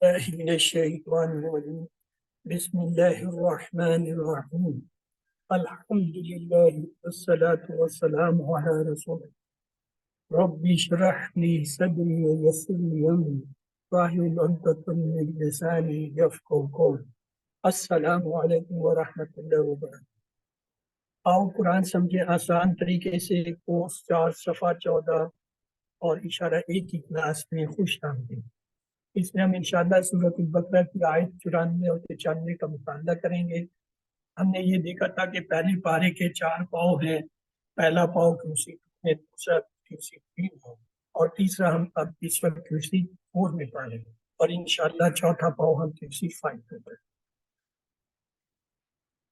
من الشيطان الرجيم بسم الله الرحمن الرحيم الحمد لله والصلاة والسلام على رسول ربي اشرح لي صدري ويسر لي أمري واحلل عقدة من لساني يفقهوا قولي السلام علیکم ورحمۃ اللہ وبرکاتہ۔ آؤ قرآن سمجھے آسان طریقے سے کوس 4 صفحہ 14 اور اشارہ 1 کی کلاس میں خوش آمدید۔ اس میں ہم انشاءاللہ سورۃ البقرہ کی آیت 94 اور 95 کا مطالعہ کریں گے۔ ہم نے یہ دیکھا تھا کہ پہلی پارے کے 4 پاؤ ہیں، پہلا پاؤ QC 2 میں، دوسرا QC 3 ہے اور تیسرا ہم اب اس وقت QC 4 میں پڑھیں گے اور انشاءاللہ چوتھا پاؤ ہم QC 5 میں پڑھیں گے۔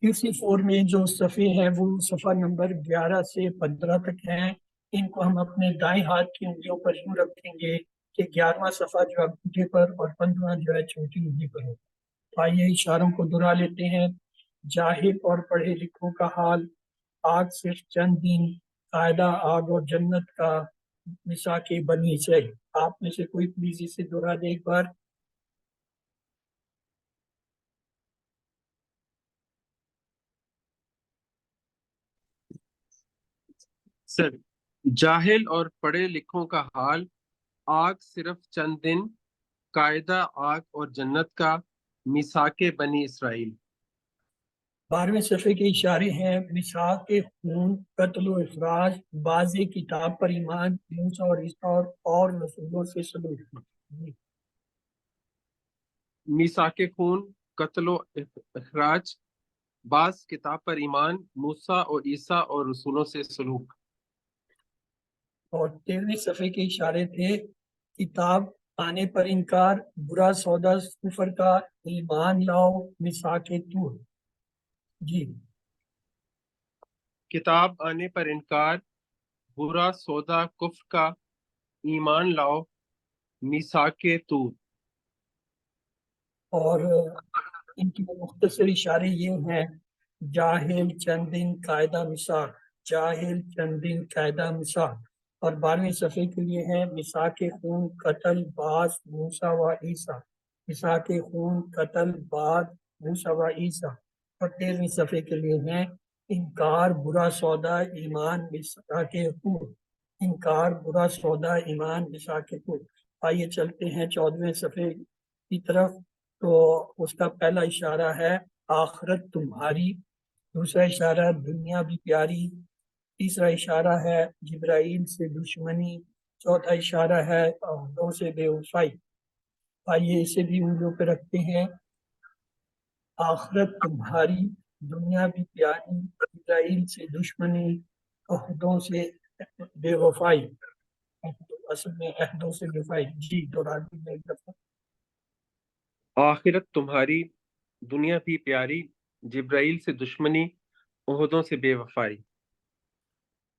QC 4 میں جو صفحے ہیں وہ صفحہ نمبر 11 سے 15 تک ہیں۔ ان کو ہم اپنے دائیں ہاتھ کی انگلیوں پر یوں رکھیں گے کہ 11واں صفحہ جو ہے انگوٹھے پر اور 15واں جو ہے چھوٹی انگلی پر ہو۔ تو آئیے اشاروں کو دہرا لیتے ہیں۔ جاہل اور پڑھے لکھوں کا حال، آگ صرف چند دن، قاعدہ آگ اور جنت کا مساک بنی اسرائیل۔ آپ میں سے کوئی پلیز اسے دہرا دے ایک بار۔ سر، جاہل اور پڑھے لکھوں کا حال، آگ صرف چند دن، قاعدہ آگ اور جنت کا میثاق بنی اسرائیل۔ 12ویں صفحے کے اشارے ہیں۔ میثاق خون، قتل و اخراج، باز کتاب پر ایمان، موسیٰ اور عیسیٰ اور رسولوں سے سلوک۔ میثاق خون، قتل و اخراج، بعض کتاب پر ایمان، موسیٰ اور عیسیٰ اور رسولوں سے سلوک۔ اور 13ویں صفحے کے اشارے تھے۔ کتاب آنے پر انکار، برا سودا کفر کا، ایمان لاؤ، میثاق طور۔ جی، کتاب آنے پر انکار، برا سودا کفر کا، ایمان لاؤ، میثاق طور۔ اور ان کی مختصر اشارے یہ ہیں۔ جاہل چند دن، قاعدہ میثاق، جاہل چند دن، قاعدہ میثاق۔ اور 12ویں صفحے کے لیے ہیں میثاق خون، قتل، بعض، موسیٰ و عیسیٰ، میثاق خون، قتل، بعض، موسیٰ و عیسیٰ۔ اور 13ویں صفحے کے لیے ہیں انکار، برا سودا، ایمان، میثاق طور، انکار، برا سودا، ایمان، میثاق طور۔ آئیے چلتے ہیں 14ویں صفحے کی طرف۔ تو اس کا پہلا اشارہ ہے آخرت تمہاری، دوسرا اشارہ دنیا بھی پیاری، تیسرا اشارہ ہے جبرائیل سے دشمنی، چوتھا اشارہ ہے عہدوں سے بے وفائی۔ آئیے اسے بھی انگلیوں پہ رکھتے ہیں۔ آخرت تمہاری، دنیا بھی پیاری، جبرائیل سے دشمنی، عہدوں سے بے وفائی۔ اصل میں عہدوں سے بے وفائی۔ جی دوران میں ایک دفعہ۔ آخرت تمہاری، دنیا بھی پیاری، جبرائیل سے دشمنی، عہدوں سے بے وفائی۔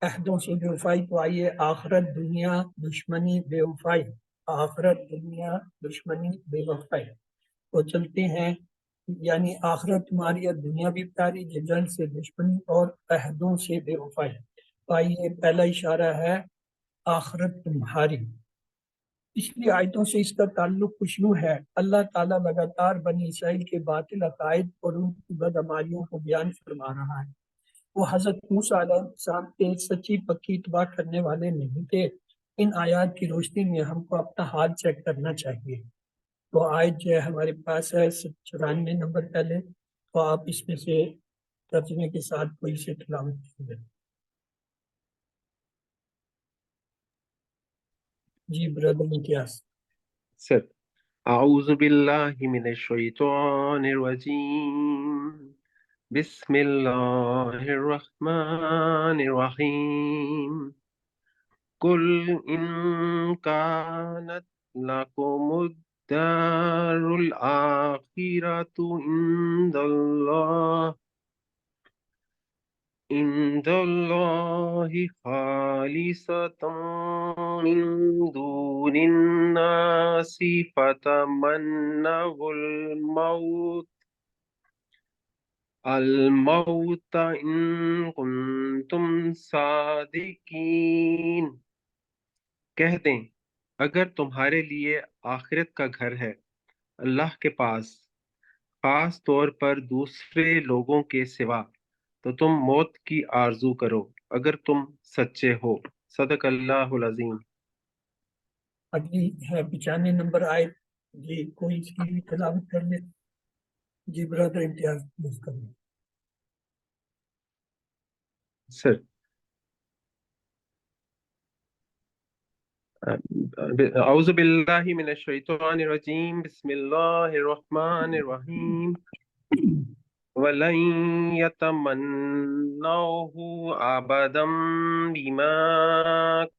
عہدوں سے بے وفائی۔ تو آئیے آخرت دنیا دشمنی بے وفائی، آخرت دنیا دشمنی بے وفائی۔ تو چلتے ہیں، یعنی آخرت تمہاری اور دنیا بھی پیاری، جبرائیل سے دشمنی اور عہدوں سے بے وفائی۔ تو آئیے پہلا اشارہ ہے آخرت تمہاری۔ پچھلی آیتوں سے اس کا تعلق خوشنو ہے۔ اللہ تعالیٰ لگاتار بنی اسرائیل کے باطل عقائد اور ان کی بدعمالیوں کو بیان فرما رہا ہے۔ وہ حضرت موسیٰ علیہ السلام کے سچی پکی اتباع کرنے والے نہیں تھے۔ ان آیات کی روشنی میں ہم کو اپنا حال چیک کرنا چاہیے۔ تو آیت جو ہے ہمارے پاس ہے 94 نمبر پہلے، تو آپ اس میں سے ترجمے کے ساتھ کوئی سے تلاوت کیجیے۔ جی برادر امتیاز۔ سر، اعوذ باللہ من الشیطان الرجیم، بسم اللہ الرحمن الرحیم، قل ان کانت لکم الدار الآخرۃ عند اللہ خالصۃ من دون الناس فتمنوا الموت ان کنتم صادقین۔ کہہ دیں اگر تمہارے لیے آخرت کا گھر ہے اللہ کے پاس خاص طور پر دوسرے لوگوں کے سوا، تو تم موت کی آرزو کرو اگر تم سچے ہو۔ صدق اللہ العظیم۔ اگلی ہے 95 نمبر آیت، جی کوئی اس کی بھی تلاوت کر لے؟ جی برادر امتیاز پلیز کر لیں۔ سر اعوذ باللہ من الشیطان الرجیم، بسم اللہ الرحمن الرحیم۔ وَلَن يَتَمَنَّوْهُ أَبَدًا بِمَا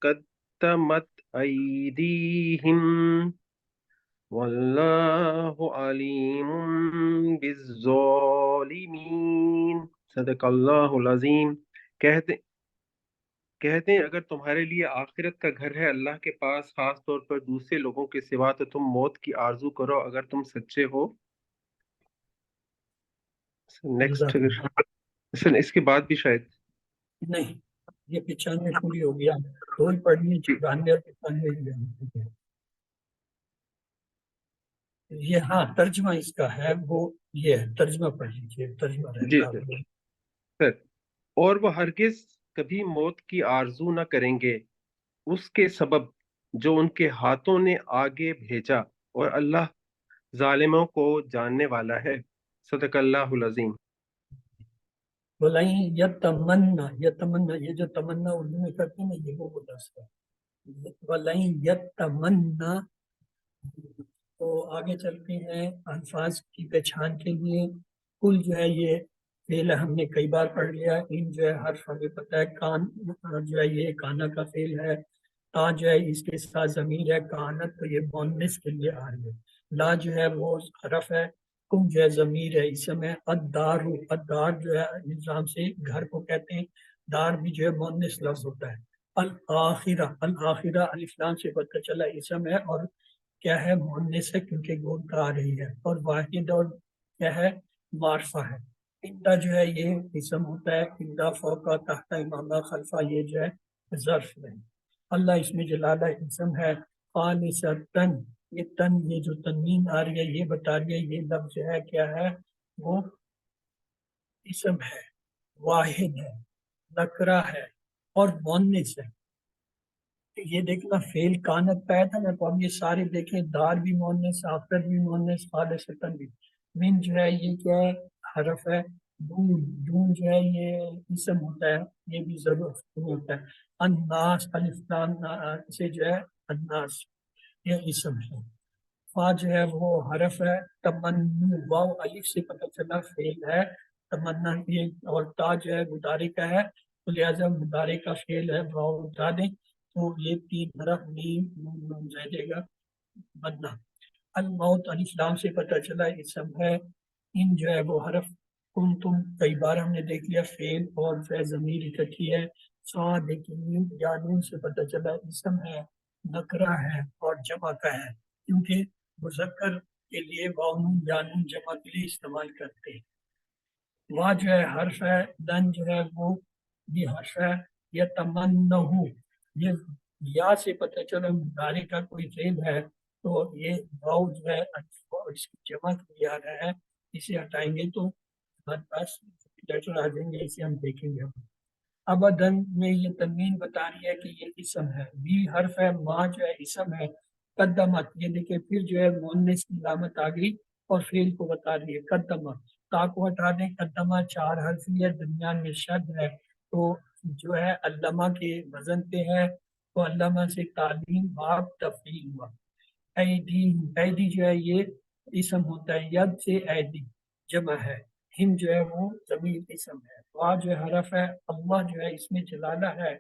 قَدَّمَتْ أَيْدِيهِمْ وَاللَّهُ عَلِيمٌ بِالظَّالِمِينَ۔ صدق اللہ العظیم۔ کہتے ہیں اگر تمہارے لیے آخرت کا گھر ہے اللہ کے پاس خاص طور پر دوسرے لوگوں کے سوا، تو تم موت کی آرزو کرو اگر تم سچے ہو۔ نیکسٹ سر اس کے بعد بھی شاید نہیں، یہ 95 پوری ہو گیا، دو ہی پڑھنی، 94 اور 95 ہی ہے۔ یہ ہاں ترجمہ اس کا ہے، وہ یہ ہے، ترجمہ پڑھ لیجیے، ترجمہ جی رہتا ہے۔ سر، اور وہ ہرگز کبھی موت کی آرزو نہ کریں گے اس کے سبب جو ان کے ہاتھوں نے آگے بھیجا، اور اللہ ظالموں کو جاننے والا ہے۔ صدق اللہ العظیم۔ بولائیں یتمنا، یتمنا، یہ جو تمنا اردو میں کرتے ہیں نا، یہ وہ بولا اس کا بولائیں یتمنا۔ تو آگے چلتے ہیں الفاظ کی پہچان کے لیے۔ کل جو ہے یہ فعل ہم نے کئی بار پڑھ لیا، ان جو ہے حرف ہمیں پتہ ہے، کان جو ہے یہ کانا کا فعل ہے، تا جو ہے اس کے ساتھ ضمیر ہے، کانت تو یہ مؤنث کے لیے آ رہی ہے، لا جو ہے وہ حرف ہے، کم جو ہے ضمیر ہے، اسم ہے، الدار، الدار جو ہے نظام سے گھر کو کہتے ہیں، دار بھی جو ہے مؤنث لفظ ہوتا ہے، الآخرہ، الآخرہ الف لام سے پتہ چلا اسم ہے، اور کیا ہے مؤنث ہے کیونکہ گون کا آ رہی ہے، اور واحد اور کیا ہے معرفہ ہے۔ اندہ جو ہے یہ اسم ہوتا ہے، اندہ فوقہ تحت امامہ خلفہ یہ جو ہے ظرف ہے۔ اللہ اس میں جلالہ اسم ہے، خالصتاً، یہ تن یہ جو تنوین آ رہی ہے یہ بتا رہی ہے یہ لفظ جو ہے کیا ہے، وہ اسم ہے، واحد ہے، نکرہ ہے اور مؤنث ہے۔ یہ دیکھنا فعل کانت پہ تھا نا، تو اب یہ سارے دیکھیں، دار بھی مؤنث، آخرت بھی مؤنث، خالصتاً بھی۔ من جو ہے یہ کیا ہے، حرف ہے، دون، دون جو ہے یہ اسم ہوتا ہے، یہ بھی ضرور ہوتا ہے، الناس، الف لام سے جو ہے الناس، یہ اسم ہے۔ فا جو ہے وہ حرف ہے، تمنو، واو الف سے پتہ چلا فعل ہے، تمنا یہ، اور تا جو ہے مضارع کا ہے، تو لہٰذا مضارع کا فعل ہے، واو اٹھا دیں تو یہ تین حرف میم نون نون جائے گا بننا۔ الموت الف لام سے پتہ چلا اسم ہے، ان جو ہے وہ حرف، کن تم کئی بار ہم نے دیکھ لیا فعل اور جو ہے ضمیر اکٹھی ہے، صاد لیکن یا نون سے پتہ چلا اسم ہے، نکرہ ہے اور جمع کا ہے، کیونکہ مذکر کے لیے واو نون یا نون جمع کے لیے استعمال کرتے ہیں۔ وہاں جو ہے حرف ہے، دن جو ہے وہ بھی حرف ہے، یہ تمنہ، یہ یا سے پتہ چلا مضارع کا کوئی فعل ہے، تو یہ واو جو ہے اس کی جمع کے لیے آ رہا ہے، اسے ہٹائیں گے تو ہمارے پاس لیٹر آ جائیں گے، اسے ہم دیکھیں گے۔ ابدن میں یہ تنوین بتا رہی ہے کہ یہ اسم ہے، بی حرف ہے، ما جو ہے اسم ہے، قدمت یہ دیکھیں پھر جو ہے مؤنث کی علامت آ گئی اور فعل کو بتا رہی ہے، قدمت، تا کو ہٹا دیں، قدمہ چار حرفی ہے، درمیان میں شد ہے، تو جو ہے علامہ کے وزن پہ ہے، تو علامہ سے تعلیم باب تفعیل ہوا۔ ایدی، ایدی جو ہے یہ اسم ہوتا ہے، ید سے ایدی جمع ہے، ہم جو ہے وہ ضمیر اسم ہے، وا جو ہے حرف ہے، اللہ جو ہے اس میں جلالہ ہے،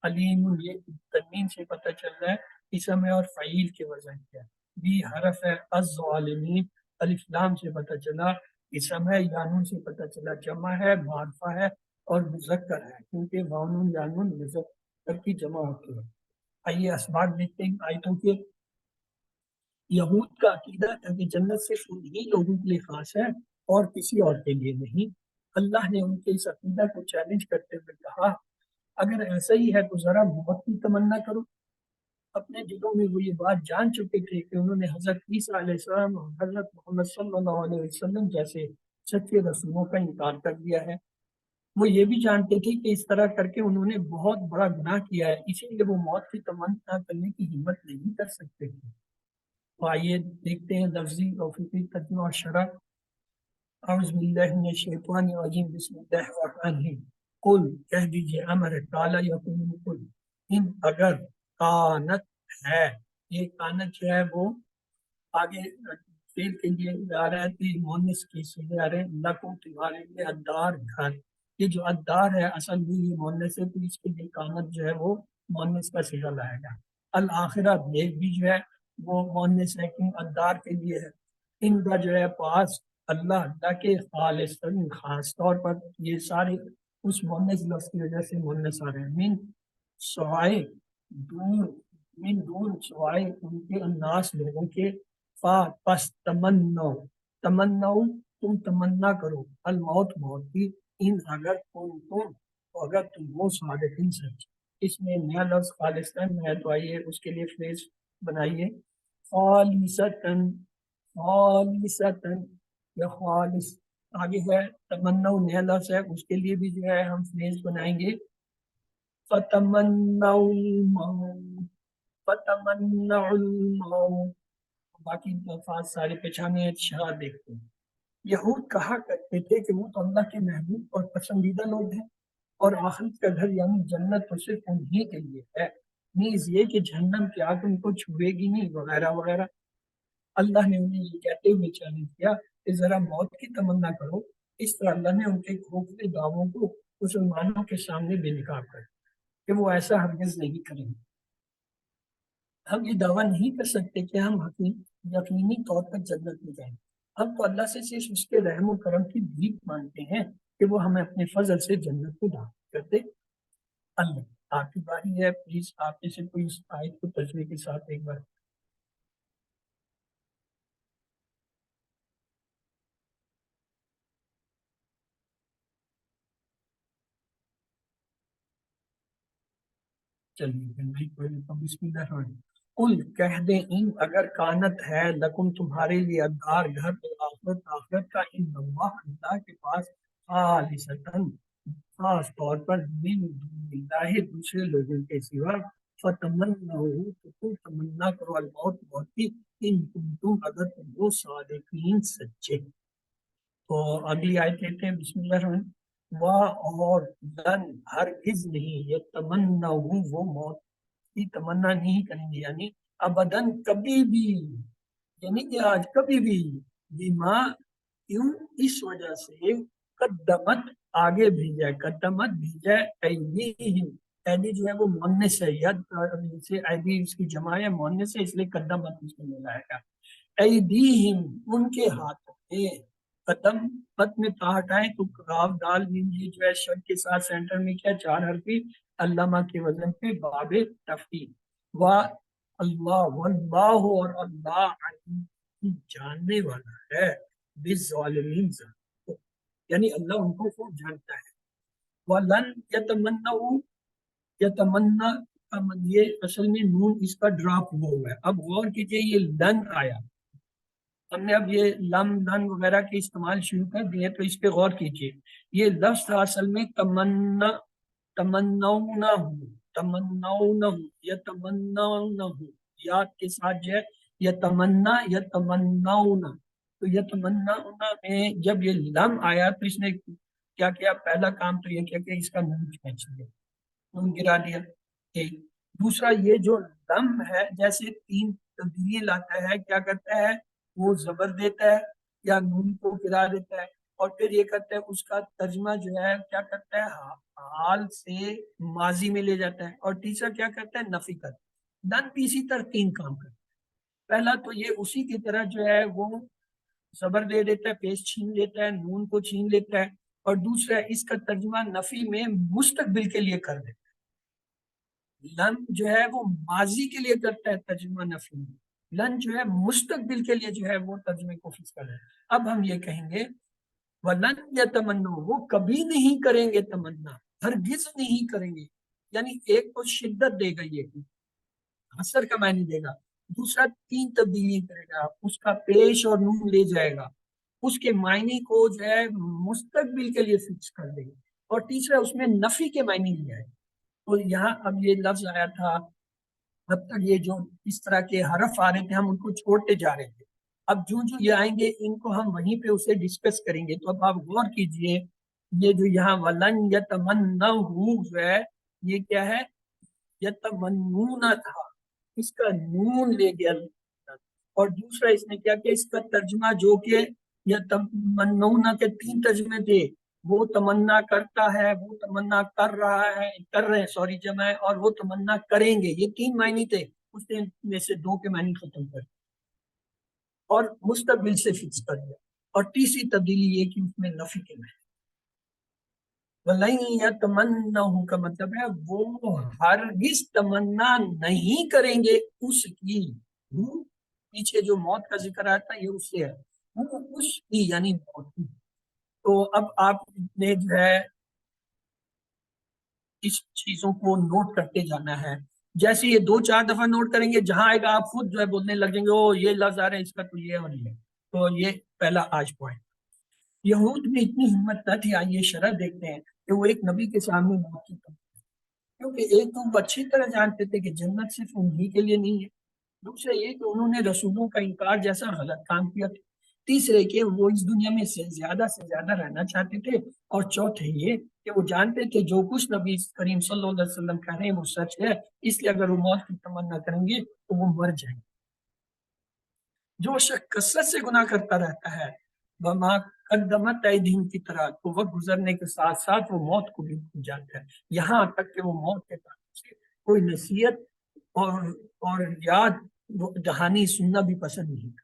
علیم یہ تنوین سے پتہ چل رہا ہے اسم ہے اور فعیل کے وزن ہے، بی حرف ہے، الظالمین الف لام سے پتہ چلا اسم ہے، یانون سے پتہ چلا جمع ہے، معرفہ ہے اور مذکر ہے، کیونکہ وانون یانون مذکر کی جمع ہوتی ہے۔ آئیے اسباب دیکھتے ہیں آیتوں کے۔ یہود کا عقیدہ ہے کہ جنت صرف انہی لوگوں کے لیے خاص ہے اور کسی اور کے لیے نہیں۔ اللہ نے ان کے اس عقیدہ کو چیلنج کرتے ہوئے کہا اگر ایسا ہی ہے تو ذرا موت کی تمنا کرو، اپنے دلوں میں وہ یہ بات جان چکے تھے کہ انہوں نے حضرت عیسیٰ علیہ السلام اور حضرت محمد صلی اللہ علیہ وسلم جیسے سچے رسولوں کا انکار کر دیا ہے۔ وہ یہ بھی جانتے تھے کہ اس طرح کر کے انہوں نے بہت بڑا گناہ کیا ہے، اسی لیے وہ موت کی تمنا کرنے کی ہمت نہیں کر سکتے تھے۔ تو آئیے دیکھتے ہیں لفظی اور فکری ترجمہ اور شرح۔ اعوذ باللہ من الشیطان الرجیم، بسم اللہ الرحمن الرحیم۔ قل کہہ دیجئے، امر تعالیٰ یقین قل، ان اگر کانت ہے، یہ کانت جو ہے وہ آگے فیل کے لیے آ رہا ہے، کہ مونس کی سیدھے آ رہے ہیں، لکم تمہارے لیے ادار گھر، یہ جو ادار ہے اصل میں یہ مونس ہے، تو اس کے لیے کانت جو ہے وہ مونس کا صیغہ لائے گا۔ الآخرہ بھی جو ہے وہ مونس ہے، کہ ادار کے لیے ہے۔ ان کا جو ہے پاس اللہ کے خالص خاص طور پر یہ سارے اس مونس لفظ کی وجہ سے مونس آ رہے ہیں۔ من سوائے دور، من دور سوائے ان کے الناس لوگوں کے، فا پس تمنو، تمنو تم تمنا کرو، الموت موت کی، ان اگر اگر تم ہو صادقین سچ۔ اس میں نیا لفظ خالصتاً ہے، تو آئیے اس کے لیے فریز بنائیے، خالصتاً، خالصتاً یا خالص، آگے ہے تمنو نیا لفظ ہے، اس کے لیے بھی جو ہے ہم فریز بنائیں گے، فتمنوا الموت، فتمنوا الموت۔ باقی الفاظ سارے پہچانے شرح دیکھتے ہیں۔ یہود کہا کرتے تھے کہ وہ تو اللہ کے محبوب اور پسندیدہ لوگ ہیں، اور آخرت کا گھر یعنی جنت تو صرف انہی کے لیے ہے، نیز یہ کہ جہنم کی آگ ان کو چھوئے گی نہیں، وغیرہ وغیرہ۔ اللہ نے انہیں یہ کہتے ہوئے چیلنج کیا کہ ذرا موت کی تمنا کرو۔ اس طرح اللہ نے ان کے کھوکھلے دعووں کو مسلمانوں کے سامنے بے نقاب کر کہ وہ ایسا ہرگز نہیں کریں گے۔ ہم یہ دعویٰ نہیں کر سکتے کہ ہم یقینی طور پر جنت میں جائیں۔ ہم تو اللہ سے صرف اس کے رحم و کرم کی بھیک مانگتے ہیں کہ وہ ہمیں اپنے فضل سے جنت کو داخل کر دے۔ اللہ، آپ کی باری ہے، پلیز آپ میں سے کوئی اس آیت کو ترجمے کے ساتھ ایک بار۔ چلیے بسم اللہ الرحمن الرحیم۔ کل کہہ دیں، ان اگر کانت ہے، لکم تمہارے لیے، ادار گھر، آخرت آخرت کا، ان اللہ کے پاس، خالصتاً خاص طور پر، من دون اللہ دوسرے لوگوں کے سوا، فتمنوا تو تم تمنا کرو، الموت موت کی، ان کنتم اگر تم ہو صادقین سچے۔ تو اگلی آیت لیتے ہیں، بسم اللہ الرحمن الرحیم۔ وا اور لن ہرگز نہیں، یہ تمنا وہ موت کی تمنا نہیں کریں گے، یعنی ابدن کبھی بھی، یعنی کہ آج کبھی بھی، بیما کیوں، اس وجہ سے، قدمت آگے بھیجا ہے، قدمت بھیجا ہے، ایدیہم، ایدی جو ہے وہ مونس ہے، ید سے ایدی اس کی جمع ہے، مونس ہے، اس لیے قدمت اس میں ملا ہے، ایدیہم ان کے ہاتھوں میں، قدم پت میں تا ہٹائیں تو قاف دال میم یہ جو ہے شد کے ساتھ سینٹر میں کیا، چار حرفی، علامہ کے وزن پہ باب تفعیل، و اللہ، واللہ اور اللہ، علیم جاننے والا ہے، بالظالمین، یعنی اللہ ان کو خوب جانتا ہے۔ وَلَن يَتَمَنَّهُ، یتمنا، یہ اصل میں نون اس کا ڈراپ ہوا ہے۔ اب غور کیجئے، یہ لن آیا، ہم نے اب یہ لم لن وغیرہ کے استعمال شروع کر دیے، تو اس پہ غور کیجئے، یہ لفظ تھا اصل میں تمنا، تمنونہ، تمنونہ، یتمنونہ، یاد کے ساتھ جو ہے یتمنا، یتمنونہ، تو یتمنونہ میں جب یہ لم آیا تو اس نے کیا کیا، پہلا کام تو یہ کیا کہ اس کا نون کھینچ لیا، نون گرا دیا، ایک۔ دوسرا یہ جو لم ہے، جیسے تین تبدیلی لاتا ہے، کیا کرتا ہے، وہ زبر دیتا ہے یا نون کو گرا دیتا ہے، اور پھر یہ کرتا ہے اس کا ترجمہ جو ہے کیا کرتا ہے، حال سے ماضی میں لے جاتا ہے، اور تیسرا کیا کرتا ہے، نفی کرتا ہے۔ لن بھی اسی طرح تین کام کرتا ہے۔ پہلا تو یہ اسی کی طرح جو ہے وہ زبر دے دیتا ہے، پیش چھین لیتا ہے، نون کو چھین لیتا ہے، اور دوسرا اس کا ترجمہ نفی میں مستقبل کے لیے کر دیتا ہے۔ لن جو ہے وہ ماضی کے لیے کرتا ہے ترجمہ نفی میں، لن جو ہے مستقبل کے لیے جو ہے وہ ترجمے کو فکس کر ہے۔ اب ہم یہ کہیں گے وَلَن يَتَمَنَّوا، وہ کبھی نہیں کریں گے تمنا، ہرگز نہیں کریں گے، یعنی ایک کو شدت دے گا یہ، حسر کا معنی دے گا. دوسرا 3 تبدیلی کرے گا, اس کا پیش اور نون لے جائے گا, اس کے معنی کو جو ہے مستقبل کے لیے فکس کر دے گا, اور تیسرا اس میں نفی کے معنی لیا ہے. تو یہاں اب یہ لفظ آیا تھا, اب تک یہ جو اس طرح کے حرف آ رہے تھے ہم ان کو چھوڑتے جا رہے تھے, اب جو جو یہ آئیں گے ان کو ہم وہیں پہ اسے ڈسکس کریں گے. تو اب آپ غور کیجئے, یہ جو یہاں ولن یتمنہو جو ہے یہ کیا ہے, یتمنون تھا, اس کا نون لے گیا, اور دوسرا اس نے کیا کہ اس کا ترجمہ جو کہ یتمنون کے 3 ترجمے تھے, وہ تمنا کرتا ہے, وہ تمنا کر رہا ہے, کر رہے ہیں سوری جمع ہے, اور وہ تمنا کریں گے, یہ 3 معنی تھے, اس نے میں سے 2 کے معنی ختم کر اور مستقبل سے فکس کر دیا. اور تیسری تبدیلی یہ کہ اس میں نفی کے معنی, وَلَن يَتَمَنَّهُ کا مطلب ہے وہ ہرگز تمنا نہیں کریں گے اس کی. پیچھے جو موت کا ذکر آتا ہے یہ اس سے ہے, وہ اس کی یعنی موت کی. تو اب آپ نے جو ہے اس چیزوں کو نوٹ کرتے جانا ہے. جیسے یہ 2-4 دفعہ نوٹ کریں گے, جہاں آئے گا آپ خود جو ہے بولنے لگیں گے او یہ لفظ آ رہا ہے اس کا تو یہ اور یہ. تو یہ پہلا آج پوائنٹ. یہود میں اتنی ہمت نہ تھی, آئیے شرح دیکھتے ہیں کہ وہ ایک نبی کے سامنے موت کی تمنا, کیونکہ ایک تو وہ اچھی طرح جانتے تھے کہ جنت صرف انہی کے لیے نہیں ہے, دوسرا یہ کہ انہوں نے رسولوں کا انکار جیسا غلط کام کیا تھا, تیسرے کہ وہ اس دنیا میں سے زیادہ رہنا چاہتے تھے, اور چوتھے یہ کہ وہ جانتے تھے جو کچھ نبی کریم صلی اللہ علیہ وسلم کہہ رہے ہیں وہ سچ ہے, اس لیے اگر وہ موت کی تمنا کریں گے تو وہ مر جائیں گے. جو شخص کثرت سے گناہ کرتا رہتا ہے وما قدمت ایدیہم کی طرح, تو وقت گزرنے کے ساتھ ساتھ وہ موت کو بھی بھول جاتا ہے, یہاں تک کہ وہ موت کے تعلق سے کوئی نصیحت اور یاد دہانی سننا بھی پسند نہیں کرتا.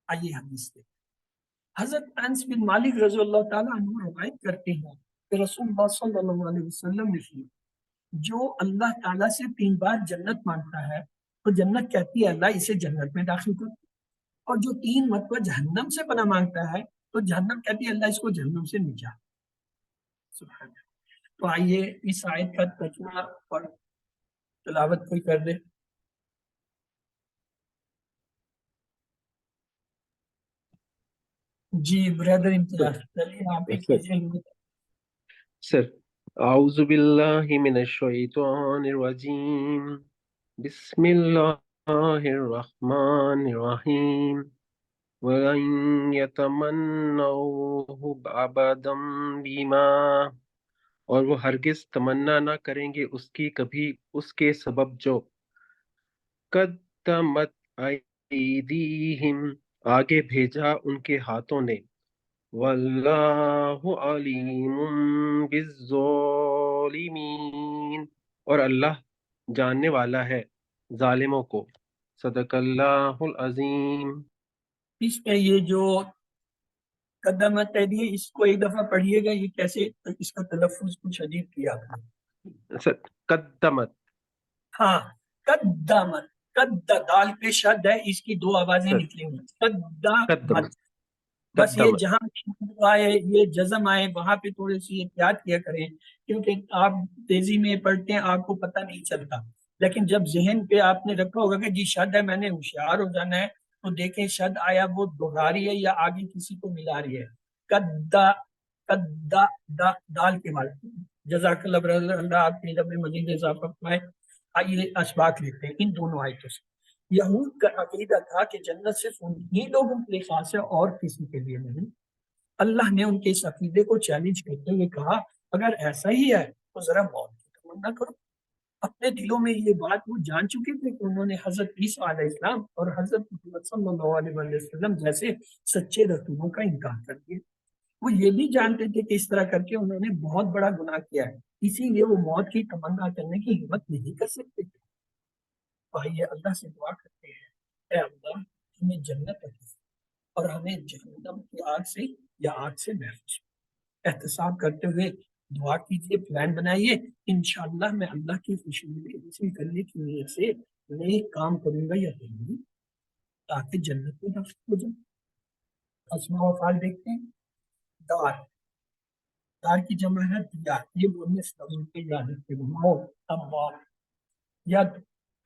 آئیے حدیث دیکھیں. حضرت انس بن مالک رضی اللہ تعالیٰ عنہ روایت کرتے ہیں کہ رسول اللہ صلی اللہ علیہ وسلم نے جو اللہ تعالیٰ سے 3 بار جنت مانگتا ہے تو جنت کہتی ہے اللہ اسے جنت میں داخل کر, اور جو 3 مرتبہ جہنم سے پناہ مانگتا ہے تو جہنم کہتی ہے اللہ اس کو جہنم سے نجات. سبحان اللہ. تو آئیے اس آیت کا ترجمہ اور تلاوت کوئی کر دے. جی بردر امتیاز, چلیے آپ ایک کیجیے. سر اعوذ باللہ من الشیطان الرجیم بسم اللہ الرحمن الرحیم وَلَن يَتَمَنَّوْهُ أَبَدًا بِمَا, اور وہ ہرگز تمنا نہ کریں گے اس کی کبھی اس کے سبب جو قدمت ایدیہم آگے بھیجا ان کے ہاتھوں نے, واللہ علیم بالظالمین, اور اللہ جاننے والا ہے ظالموں کو. صدق اللہ العظیم. اس میں یہ جو قدمت ایدی ہے اس کو ایک دفعہ پڑھیے گا, یہ کیسے اس کا تلفظ کچھ عجیب کیا آپ نے. قدمت, ہاں قدمت, دال پہ شد ہے, اس کی 2 آوازیں نکلیں گی, قدمت. بس یہ قدمت. جہاں آئے یہ جزم آئے وہاں پہ تھوڑی سی احتیاط کیا کریں, کیونکہ آپ تیزی میں پڑھتے ہیں آپ کو پتہ نہیں چلتا, لیکن جب ذہن پہ آپ نے رکھا ہوگا کہ جی شد ہے میں نے ہوشیار ہو جانا ہے, تو دیکھیں شد آیا وہ دہرا رہی ہے یا آگے کسی کو ملا رہی ہے. قدا قدا دال کے بعد. جزاک اللہ برادر, اللہ آپ کی علم میں مزید اضافہ فرمائے. آئیے اسباق لیتے ہیں ان دونوں آیتوں سے. یہود کا عقیدہ تھا کہ جنت صرف انہی لوگوں کے لیے خاص ہے اور کسی کے لیے نہیں. اللہ نے ان کے اس عقیدے کو چیلنج کرتے ہوئے کہا اگر ایسا ہی ہے تو ذرا موت کی تمنا کرو. اپنے دلوں میں یہ بات وہ جان چکے تھے کہ انہوں نے حضرت عیسیٰ علیہ السلام اور حضرت محمد صلی اللہ علیہ وسلم جیسے سچے رسولوں کا انکار کر دیا. وہ یہ بھی جانتے تھے کہ اس طرح کر کے انہوں نے بہت بڑا گناہ کیا ہے, اسی لیے وہ موت کی تمنا کرنے کی ہمت نہیں کر سکتے تھے. آئیے اللہ سے دعا کرتے ہیں, اے اللہ ہمیں جنت عطا اور ہمیں جہنم کی آگ سے یا آگ سے محفوظ. احتساب کرتے ہوئے دعا کیجیے, پلان بنائیے, انشاءاللہ میں اللہ کی خوشی حاصل کرنے کی نیت سے نیک کام کروں گا یا نہیں تاکہ جنت میں داخل ہو جائے. اسماء و افعال دیکھتے ہیں. دار, دار کی جمع ہے دیا, یہ بولنے سے کے یاد رکھتے موت, اب ید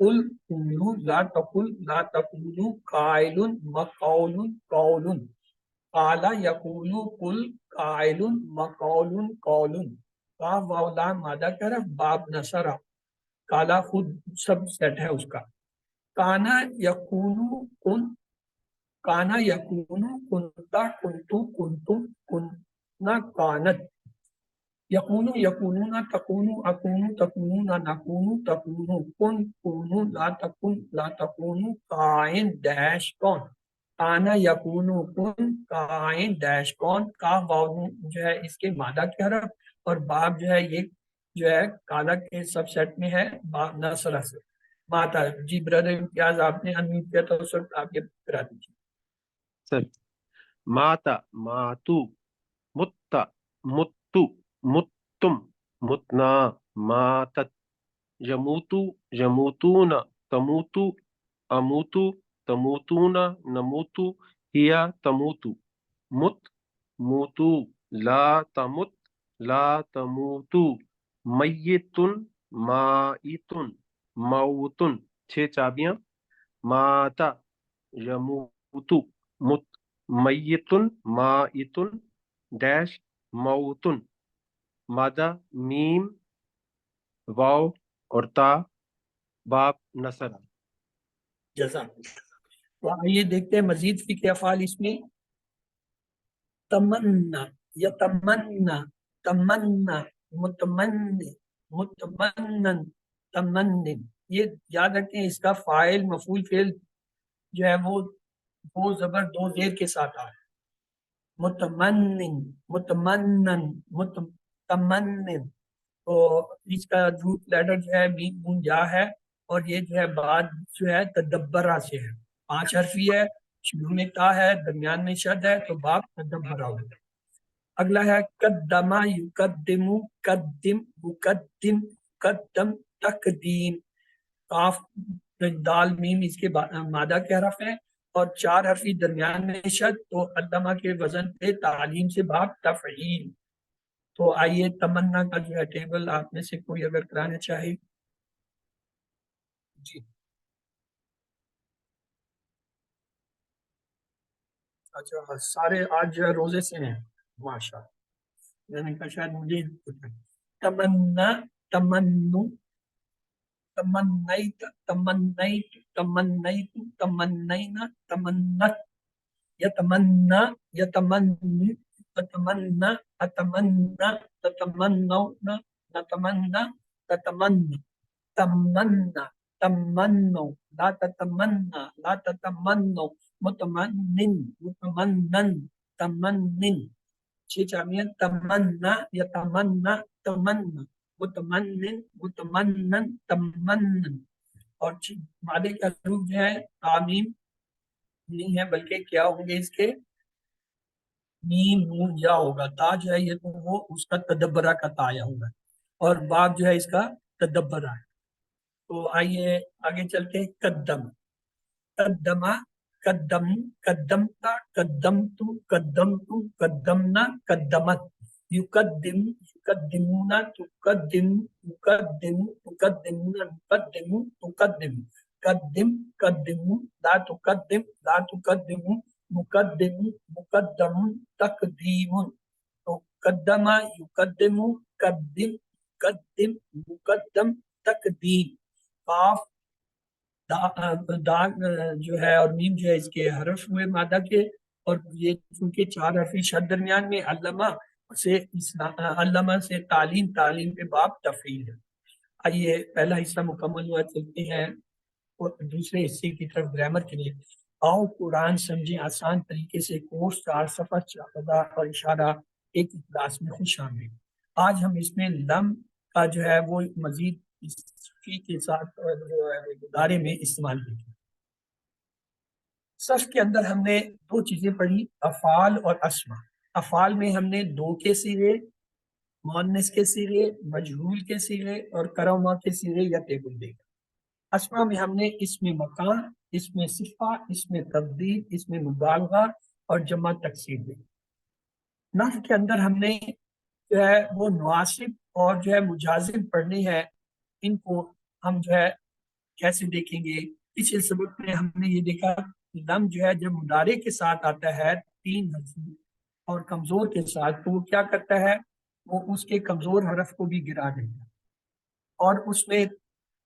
قل قولوا لا تقل لا تقولوا قائل مقول قول قال يقول قل قائل مقول قول قاف واو لام مادہ کی طرف باب نصرہ کالا خود سب سیٹ ہے اس کا کانا یکونو کن کانا یکونو کنتا کنتو کنتم کننا کانت یکونو یکونون تکونو اکونو تکونون نکونو تکونو کن کونو لا تکن لا تکونو کائن ڈیش کون کانا یکونو کن کائن ڈیش کون کاف واو جو ہے اس کے مادہ کے حرف اور باب جو ہے یہ جو ہے کالا کے سب سیٹ میں ہے باب نصرہ سے ماتا جی برادر امتیاز آپ نے انمیوٹ کیا تو سر آپ یہ کرا دیجیے سر ماتا ماتو متا متو متم متنا ماتت یموتو یموتون تموتو اموتو تموتون نموتو ہیا تموتو مت موتو لا تمت لا تموتو میتن مائتن موتن 6 چابیاں ماتا یموتو مت میتن مائتن ڈیش موتن مادہ میم واو اور تا باب نصر جزاک تو آئیے دیکھتے ہیں مزید فقہ افعال اس میں تمنا یتمنا تمنا متمن متمنن تمنن یہ یاد رکھیں اس کا فاعل مفعول فعل جو ہے وہ دو زبر دو زیر کے ساتھ آ ہے متمنن متمنن متمنن تو اس کا روٹ لیٹر جو ہے میم نون یا ہے اور یہ جو ہے بعد جو ہے تدبرہ سے ہے 5 حرفی ہے شروع میں تا ہے درمیان میں شد ہے تو باب تدبرہ ہوگا اگلا ہے قدما یقدم قدم مقدم قدم تقدیم قاف دال میم اس کے مادہ کے حرف ہیں اور 4 حرفی درمیان میں شد تو قدمہ کے وزن پہ تعلیم سے باب تفعیل تو آئیے تمنا کا جو ہے ٹیبل آپ میں سے کوئی اگر کرانا چاہے جی اچھا سارے آج جو ہے روزے سے ہیں ماشاء میں نے کہا شاید مجھے تمنا تمنو تمنیت تمنیت تمنیت تمنینا تمنت یتمنا یتمنی تتمنا اتمنا تتمنون نتمنا تتمنى تمنا تمنوا لا تتمنى لا تتمنوا متمنن متمنن تمنن 6 چابیاں تمنا یتمنا تمنا متمنن متمنن تمنن اور مادے کا حروف جو ہے تعمیم نہیں ہے بلکہ کیا ہوں گے اس کے میم نون یا ہوگا تا جو ہے یہ تو وہ اس کا تدبرہ کا تایا ہوگا اور باب جو ہے اس کا تدبرہ ہے تو آئیے آگے چلتے ہیں قدم قدمہ قدم قدمتا قدمت قدمت قدمنا قدمت یقدم یقدمون تقدم تقدم تقدمون نقدم تقدم قدم قدم لا تقدم لا تقدم مقدم مقدم تقدیم تو قدم یقدم قدم قدم مقدم تقدیم قاف دا جو ہے اور میم جو ہے اس کے حرف ہوئے مادہ کے اور یہ چونکہ 4 حرفی شد درمیان میں علامہ سے تعلیم تعلیم کے باب تفعیل ہے آئیے پہلا حصہ مکمل ہوا چلتے ہیں اور دوسرے حصے کی طرف گرامر کے لیے آؤ قرآن سمجھیں آسان طریقے سے کورس 4 صفحہ 14 اور اشارہ ایک کلاس میں خوش آمدید آج ہم اس میں لم کا جو ہے وہ مزید فی کے ساتھ ادارے میں استعمال کی صف کے اندر ہم نے 2 چیزیں پڑھی افعال اور اسما افعال میں ہم نے 2 کے صیغے مؤنث کے صیغے مجہول کے صیغے اور کرما کے صیغے یا ٹیبل دیکھا اسما میں ہم نے اسم مکان اسم صفہ اسم تبدیل اسم مبالغہ اور جمع تکسیر دیکھا نحو کے اندر ہم نے جو ہے وہ نواسب اور جو ہے مجازم پڑھنی ہے ان کو ہم جو ہے کیسے دیکھیں گے؟ پچھلے سبق میں ہم نے یہ دیکھا لم جو ہے جب مضارع کے ساتھ آتا ہے 3 حرف اور کمزور کے ساتھ، تو وہ کیا کرتا ہے، وہ اس کے کمزور حرف کو بھی گرا دیتا ہے، اور اس میں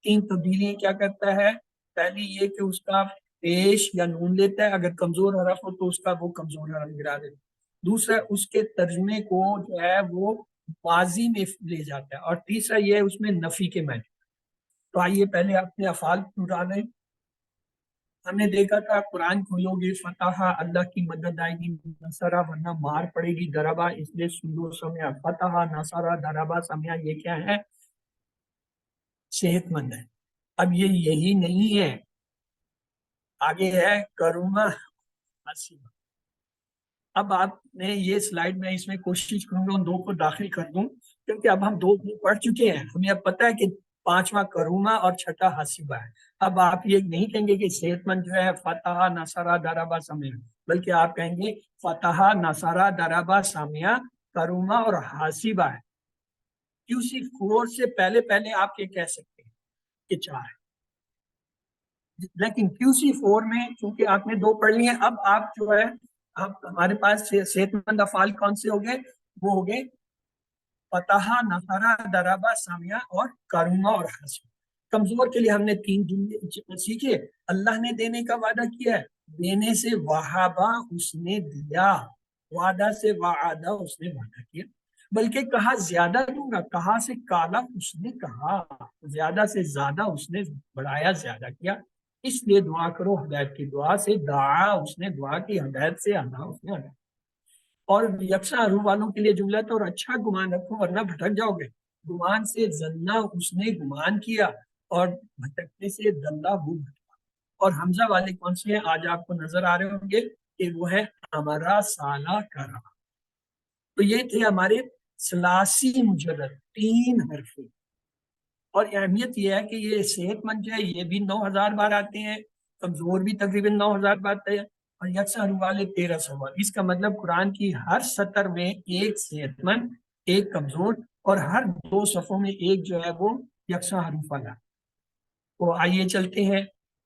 3 تبدیلیاں کیا کرتا ہے۔ پہلی یہ کہ اس کا پیش یا نون لیتا ہے، اگر کمزور حرف ہو تو اس کا وہ کمزور حرف گرا دیتا ہے۔ دوسرا اس کے ترجمے کو جو ہے وہ ماضی میں لے جاتا ہے، اور تیسرا یہ ہے اس میں نفی کے معنی۔ تو آئیے پہلے اپنے افعال اٹھا لیں۔ ہم نے دیکھا تھا قرآن کھولو گے فتح، اللہ کی مدد آئے گی، نصرہ ورنہ مار پڑے گی، دربا اس لیے سنو سمیا، فتح نصرہ دربا سمیا، یہ کیا ہے؟ صحت مند ہے۔ اب یہ یہی نہیں ہے، آگے ہے کروما حسیبہ۔ اب آپ نے یہ سلائیڈ میں اس میں کوشش کروں گا ان 2 کو داخل کر دوں، کیونکہ اب ہم 2 پڑھ چکے ہیں، ہمیں اب پتہ ہے کہ 5واں کروما اور 6واں حسیبہ ہے۔ اب آپ یہ نہیں کہیں گے کہ صحت مند جو ہے فتح نصرہ دربا سمیا، بلکہ آپ کہیں گے فتح نصرہ دربا سمیا کروما اور حسیبہ ہے۔ QC4 سے پہلے آپ یہ کہہ سکتے ہیں کہ 4 ہے، لیکن QC4 میں چونکہ آپ نے 2 پڑھ لی ہیں، اب آپ جو ہے اب ہمارے پاس صحت مند افعال کون سے ہو گئے؟ وہ ہو گئے فتح نصرہ دربا سامیا اور کروما اور حسیبہ۔ کمزور کے لیے ہم نے 3 جملے سیکھے۔ اللہ نے دینے کا وعدہ کیا ہے، دینے سے وہابا اس نے دیا، وعدہ سے وعدہ اس نے وعدہ کیا، بلکہ کہا زیادہ دوں گا، کہا سے کالا اس نے کہا، زیادہ سے زیادہ اس نے بڑھایا، زیادہ کیا۔ اس لیے دعا کرو ہدایت کی، دعا سے دعا اس نے دعا کی، ہدایت سے ادا اس نے ادا۔ اور یکساں حروف والوں کے لیے جملہ تو اور اچھا گمان رکھو ورنہ بھٹک جاؤ گے۔ گمان سے زنا اس نے گمان کیا، اور بھٹکنے سے دلہ وہ بھٹکا۔ اور حمزہ والے کون سے ہیں آج آپ کو نظر آ رہے ہوں گے کہ وہ ہے ہمارا سالہ کرا۔ تو یہ تھے ہمارے ثلاثی مجرد 3 حرف۔ اور اہمیت یہ ہے کہ یہ صحت مند جو ہے یہ بھی 9000 بار آتے ہیں، کمزور بھی تقریباً 9000 بار آتے ہیں، اور یکساں حروف والے 1300 بار۔ اس کا مطلب قرآن کی ہر سطر میں ایک صحت مند، ایک کمزور، اور ہر 2 صفوں میں ایک جو ہے وہ یکساں حروف والا۔ تو آئیے چلتے ہیں۔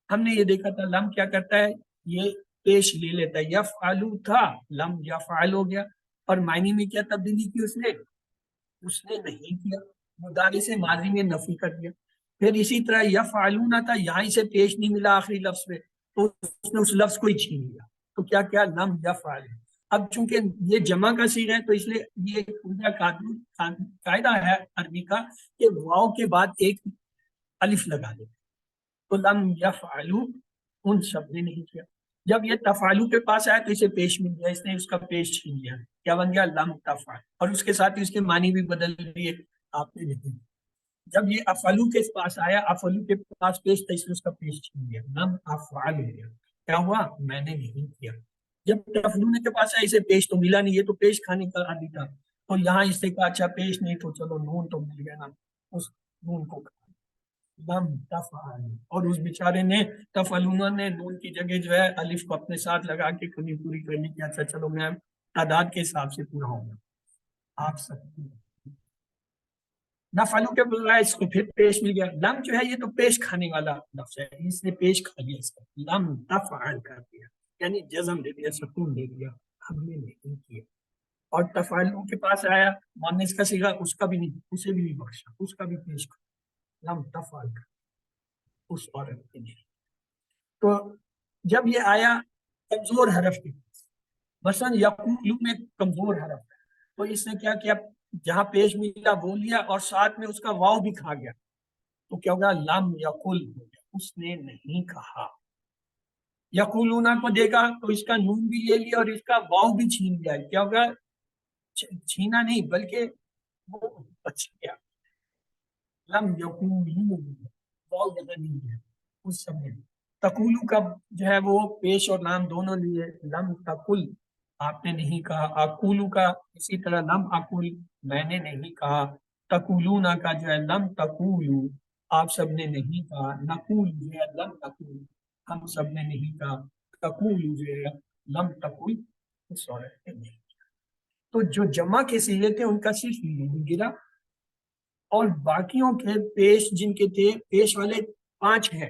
ہم نے یہ دیکھا تھا لم کیا کرتا ہے، یہ پیش لے لیتا ہے، یفعلو تھا لم یفعل ہو گیا، اور معنی میں کیا تبدیلی کی اس نے نہیں کیا، مضارع سے ماضی میں نفی کر دیا۔ پھر اسی طرح یفعلون تھا، یہاں اسے پیش نہیں ملا آخری لفظ میں، تو اس نے اس لفظ کو ہی چھین لیا، تو کیا کیا لم یفعل۔ اب چونکہ یہ جمع کا صیغہ ہے تو اس لیے یہ قاعدہ ہے عربی کا کہ واو کے بعد ایک الف لگا دے، تو لم یفعلو ان سب نے نہیں کیا۔ جب یہ تفعلو کے پاس آیا تو اسے پیش مل گیا، اس نے اس کا پیش چھین لیا، کیا بن گیا لم تفعل، اور اس کے ساتھ ہی اس کے معنی بھی بدل دیے آپ نے دیکھے۔ جب یہ افعلو کے پاس آیا، افعلو کے پاس پیش تھا، اس نے اس کا پیش چھین لیا، لم افعل ہو گیا، کیا ہوا میں نے نہیں کیا۔ جب تفعلون کے پاس آیا اسے پیش تو ملا نہیں، یہ تو پیش کھانے کا عادی تھا، تو یہاں اس نے کہا اچھا پیش نہیں تو چلو نون تو مل گیا نا، اس نون کو لم تفعل، اور اس بیچارے نے تفعلون نے نون کی جگہ جو ہے الف کو اپنے ساتھ لگا کے کمی پوری کرنے کی، اچھا چلو میں تعداد کے حساب سے پورا ہوں گا آپ سب۔ نفعلو کے بجائے اس کو پھر پیش مل گیا، لم جو ہے یہ تو پیش کھانے والا لفظ ہے، اس نے پیش کھا لیا، اس کا لم تفعل کر دیا، یعنی جزم دے دیا، سکون دے دیا، ہم نے نہیں کیا۔ اور تفعلو کے پاس آیا مؤنث کا صیغہ، اس کا بھی نہیں، اسے بھی نہیں بخشا، اس کا بھی پیش کھا، لم تفعل کر اس عورت کے لیے۔ تو جب یہ آیا کمزور حرف کے پاس، مثلا یقولو میں کمزور حرف ہے، تو اس نے کیا کیا، جہاں پیش ملا وہ لیا اور ساتھ میں اس کا واو بھی کھا گیا، تو کیا ہوگا لم یقل ہو گیا، اس نے نہیں کہا۔ یقولون کو دیکھا تو اس کا نون بھی لے لیا اور اس کا واو بھی چھین لیا، کیا ہوگا چھینا نہیں بلکہ وہ بچ گیا، لم یقولو واو یہاں نہیں ہے اس سمے۔ تقولو کا جو ہے وہ پیش اور نام دونوں لیے، لم تقل آپ نے نہیں کہا، اقولو کا اسی طرح لم اقول میں نے نہیں کہا، تقولون کا جو ہے لم تقولو آپ سب نے نہیں کہا، نقول جو ہے لم نقول ہم سب نے نہیں کہا، تقولو جو ہے لم تقل اس عورت نے نہیں کہا۔ تو جو جمع کے صیغے تھے ان کا صرف نہیں گرا، اور باقیوں کے پیش جن کے تھے پیش والے 5 ہیں،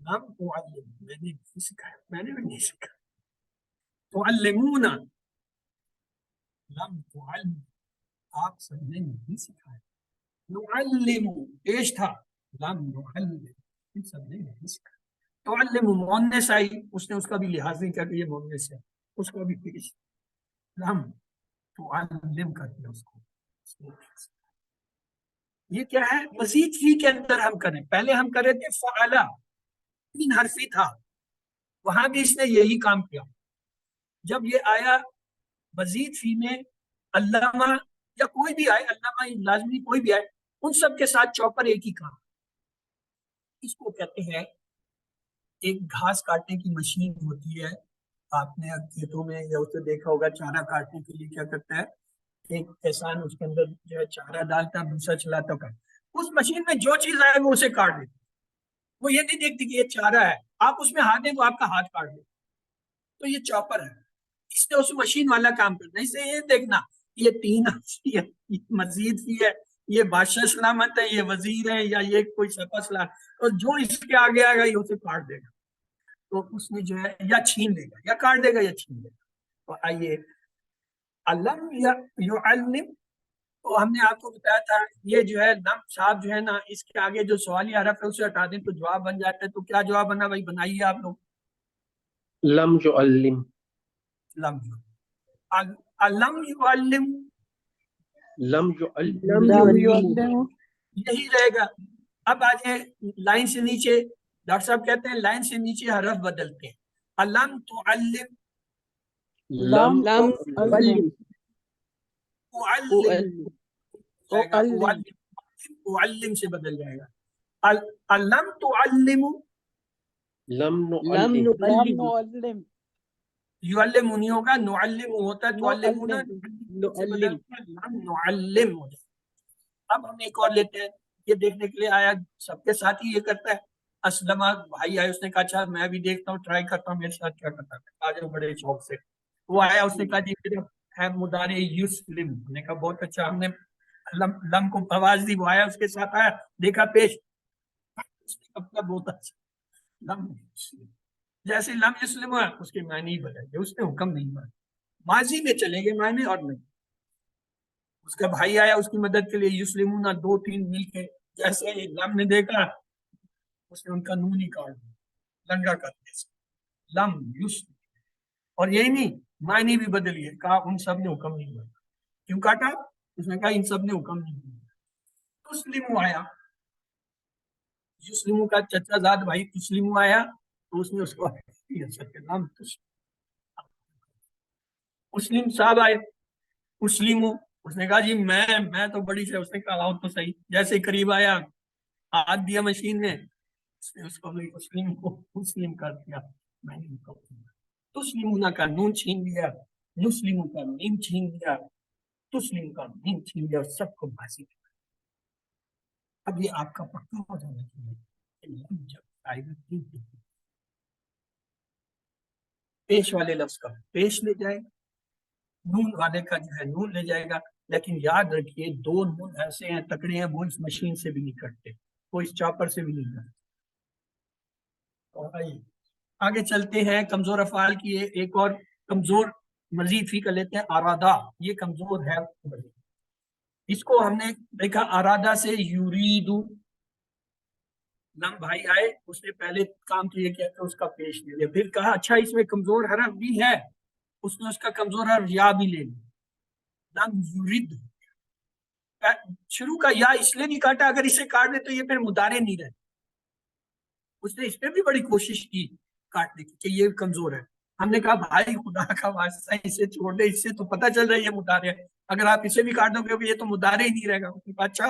لم تعلم میں نے نہیں سکھایا، میں نے بھی نہیں سکھایا. تعلمون لم تعلم آپ سب نے نہیں سکھایا. نعلم پیش تھا، لم نعلم ان سب نے نہیں سکھایا. تعلم مؤنث آئی، اس نے اس کا بھی لحاظ نہیں کیا کہ یہ مؤنث ہے، اس کا بھی پیش. لم تعلم کر دیا اس کو. یہ کیا ہے؟ مزید فی کے اندر ہم کریں. پہلے ہم کرے تھے فعلا، تین حرفی تھا، وہاں بھی اس نے یہی کام کیا. جب یہ آیا مزید فی میں علامہ یا کوئی بھی آئے، علامہ لازمی کوئی بھی آئے، ان سب کے ساتھ چوپر ایک ہی کام. اس کو کہتے ہیں ایک گھاس کاٹنے کی مشین ہوتی ہے. آپ نے کھیتوں میں یا اسے دیکھا ہوگا، چارہ کاٹنے کے لیے کیا کرتا ہے، ایک کسان اس کے اندر جو ہے چارہ ڈالتا ہے، دوسرا چلاتا ہے. اس مشین میں جو چیز آئے وہ اسے کاٹ دیتی. وہ یہ نہیں دیکھتی کہ یہ چارہ ہے، آپ اس میں ہاتھ دیں تو آپ کا ہاتھ کاٹ دے. تو یہ چاپر ہے، اس نے اس مشین والا کام کرنا. اس سے یہ دیکھنا یہ تین یہ مزید بھی ہے، یہ بادشاہ سلامت ہے، یہ وزیر ہے، یا یہ کوئی سپہ سلام، اور جو اس کے آگے آئے گا یہ اسے کاٹ دے گا. تو اس نے جو ہے یا چھین لے گا، یا کاٹ دے گا، یا چھین لے گا. تو آئیے علم یعلم، تو ہم نے آپ کو بتایا تھا یہ جو ہے لم صاحب جو ہے نا، اس کے آگے جو سوالی حرف ہے اسے ہٹا دیں تو جواب بن جاتا ہے. تو کیا جواب بنا بھائی؟ بنائیے آپ لوگ. لم يعلم. لم علم یعلم لم يعلم. لم يعلم. یہی رہے گا. اب آ جائیں لائن سے نیچے. ڈاکٹر صاحب کہتے ہیں لائن سے نیچے حرف بدلتے ہیں. علم تعلم، لم تعلم. علم سے بدل جائے گا. علم تعلم، لم لم نعلم. نعلم. یعلم نہیں ہوگا، نعلم ہوتا ہے. تعلمون نعلم. سے بدل کر لم نعلم ہو جائے. اب ہم ایک اور لیتے ہیں، یہ دیکھنے کے لیے آیا، سب کے ساتھ ہی یہ کرتا ہے. اسلمہ بھائی آئے، اس نے کہا اچھا میں بھی دیکھتا ہوں، ٹرائی کرتا ہوں میرے ساتھ کیا کرتا ہے. آج بڑے شوق سے وہ آیا، اس نے کہا جی میرا ہے مضارع یسلم. ہم نے کہا بہت اچھا. ہم نے لم کو آواز دی، وہ آیا اس کے ساتھ آیا، دیکھا پیش، اس نے اپنا بہت اچھا لم یسلم. جیسے لم یسلم ہوا اس کے معنی ہی بدل گئے، اس نے حکم نہیں مانا. ماضی میں چلے گئے معنی اور نہیں. اس کا بھائی آیا اس کی مدد کے لیے، یسلمون، دو تین مل کے. جیسے ہی لم نے دیکھا اس نے ان کا نون ہی کاٹ دیا، لنگا کر دیا لم یسلم. اور یہی نہیں، معنی بھی بدلیے، کہا ان سب نے حکم نہیں مانا. کیوں کاٹا؟ اس نے کہا ان سب نے حکم نہیں مانا. تسلم آیا، یسلم کا چچا زاد بھائی تسلم آیا، تو اس نے اس کو نام مسلم صاحب آئے، مسلم، اس نے کہا جی میں تو بڑی سے. اس نے کہا آؤ تو صحیح. جیسے قریب آیا، ہاتھ دیا مشین میں، اس نے اس کو مسلم کو مسلم کر دیا. میں نے تسلمون کا نون چھین دیا، مسلم کا میم چھین دیا، تسلم کا میم چھین دیا، سب کو بازی. اب یہ آپ کا پکا ہو جانا چاہیے کہ لم جب پیش والے لفظ کا پیش لے جائے، نون والے کا جو ہے نون لے جائے گا. لیکن یاد رکھیے دو نون ایسے ہیں تکڑے ہیں، وہ اس مشین سے بھی نہیں کٹتے، وہ اس چاپر سے بھی نہیں کٹتے. آگے چلتے ہیں. کمزور افعال کی ایک اور کمزور مزید فی کر لیتے ہیں، ارادہ. یہ کمزور ہے، اس کو ہم نے دیکھا ارادہ سے یریدو. لم بھائی آئے، اس نے پہلے کام تو یہ کیا کہ اس کا پیش لے لیا، پھر کہا اچھا اس میں کمزور حرف بھی ہے، اس نے اس کا کمزور حرف یا بھی لے لیا. لم یرید، شروع کا یا اس لیے نہیں کاٹا، اگر اسے کاٹ دے تو یہ پھر مضارع نہیں رہتا. اس نے اس پہ بھی بڑی کوشش کی کاٹنے کی کہ یہ کمزور ہے. ہم نے کہا بھائی خدا کا واسطہ اسے چھوڑ دے، اس سے تو پتہ چل رہا ہے یہ مضارع ہے، اگر آپ اسے بھی کاٹ دو گے یہ تو مضارع ہی نہیں رہے گا. اس نے کہا اچھا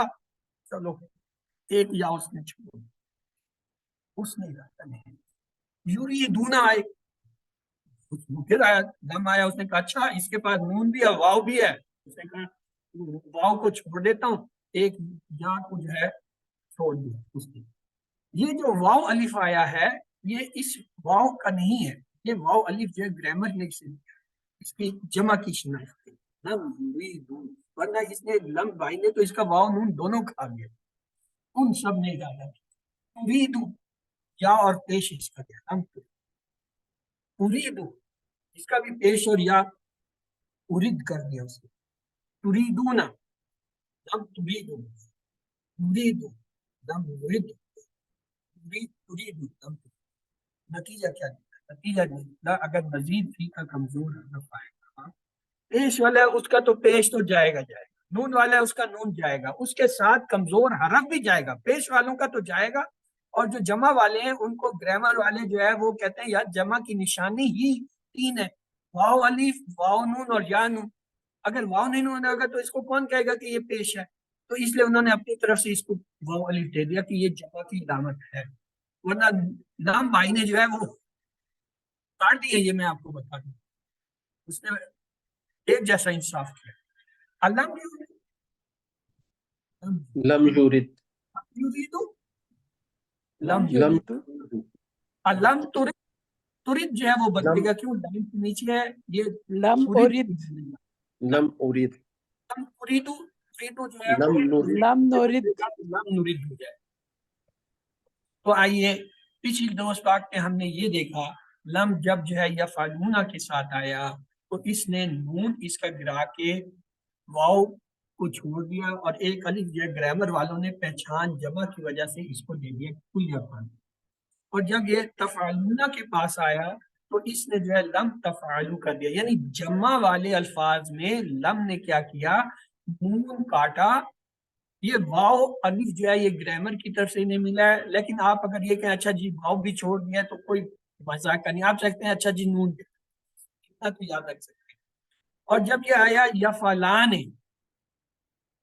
چلو ایک یا اس نے چھوڑ، اس نے کہا نہیں. یریدون آئے، پھر آیا لم آیا، اس نے کہا اچھا اس کے پاس نون بھی ہے واو بھی ہے. اس نے کہا واو کو چھوڑ دیتا ہوں، ایک یا کو جو ہے چھوڑ دیا. اس کی یہ جو واو الف آیا ہے یہ اس واو کا نہیں ہے، یہ واو الف جو ہے گرامر نے اس کی جمع کی شناخت کی. ورنہ اس نے لم بھائی نے تو اس کا واو نون دونوں کھا گیا، ان سب نے ڈالا. یا اور پیش اس کا کیا لم اریدو، اس کا بھی پیش اور یا ارید کر دیا اس نے. تریدونا لم تریدو، تریدو لم یرید، تریدو لم ترید. نتیجہ کیا نکلا؟ نتیجہ نکلا اگر مزید فی کا کمزور حرف آئے گا، پیش والا ہے اس کا تو پیش تو جائے گا، نون والا ہے اس کا نون جائے گا، اس کے ساتھ کمزور حرف بھی جائے گا. پیش والوں کا تو جائے گا، اور جو جمع والے ہیں ان کو گرامر والے جو ہے وہ کہتے ہیں یار جمع کی نشانی ہی تین ہے، واو الف، واو نون اور یا نون. اگر واو نہیں ہونا ہوگا تو اس کو کون کہے گا کہ یہ پیش ہے؟ تو اس لیے انہوں نے اپنی طرف سے اس کو واو الف دے دیا کہ یہ جمع کی علامت ہے. ورنہ نام بھائی نے جو ہے وہ کاٹ دیا، یہ میں آپ کو بتا دوں، اس نے ایک جیسا انصاف کیا. علم لم یورد، یریدو، لم لم لم یرید علم ترید جو ہے وہ بدلے لم گا، کیوں؟ لم کے نیچے ہے یہ لم ارید. ارید لم ارید، لم اریدو، اریدو جو ہے لم وہ نرید، لم نرید لم نرید ہو جائے. تو آئیے پچھلی دو اسپاق میں ہم نے یہ دیکھا لم جب جو ہے یفعلون کے ساتھ آیا تو اس نے نون اس کا گرا کے واو کو چھوڑ دیا، اور ایک الف جو ہے گرامر والوں نے پہچان جمع کی وجہ سے اس کو دے دیا کل یفعل. اور جب یہ تفعلون کے پاس آیا تو اس نے جو ہے لم تفعلو کر دیا، یعنی جمع والے الفاظ میں لم نے کیا کیا؟ نون کاٹا. یہ واو الف جو ہے یہ گرامر کی طرف سے نہیں ملا ہے، لیکن آپ اگر یہ کہیں اچھا جی واو بھی چھوڑ دیا تو کوئی مذاق کا نہیں، آپ سکتے ہیں اچھا جی نون اتنا تو یاد رکھ سکتے ہیں. اور جب یہ آیا یفعلانے،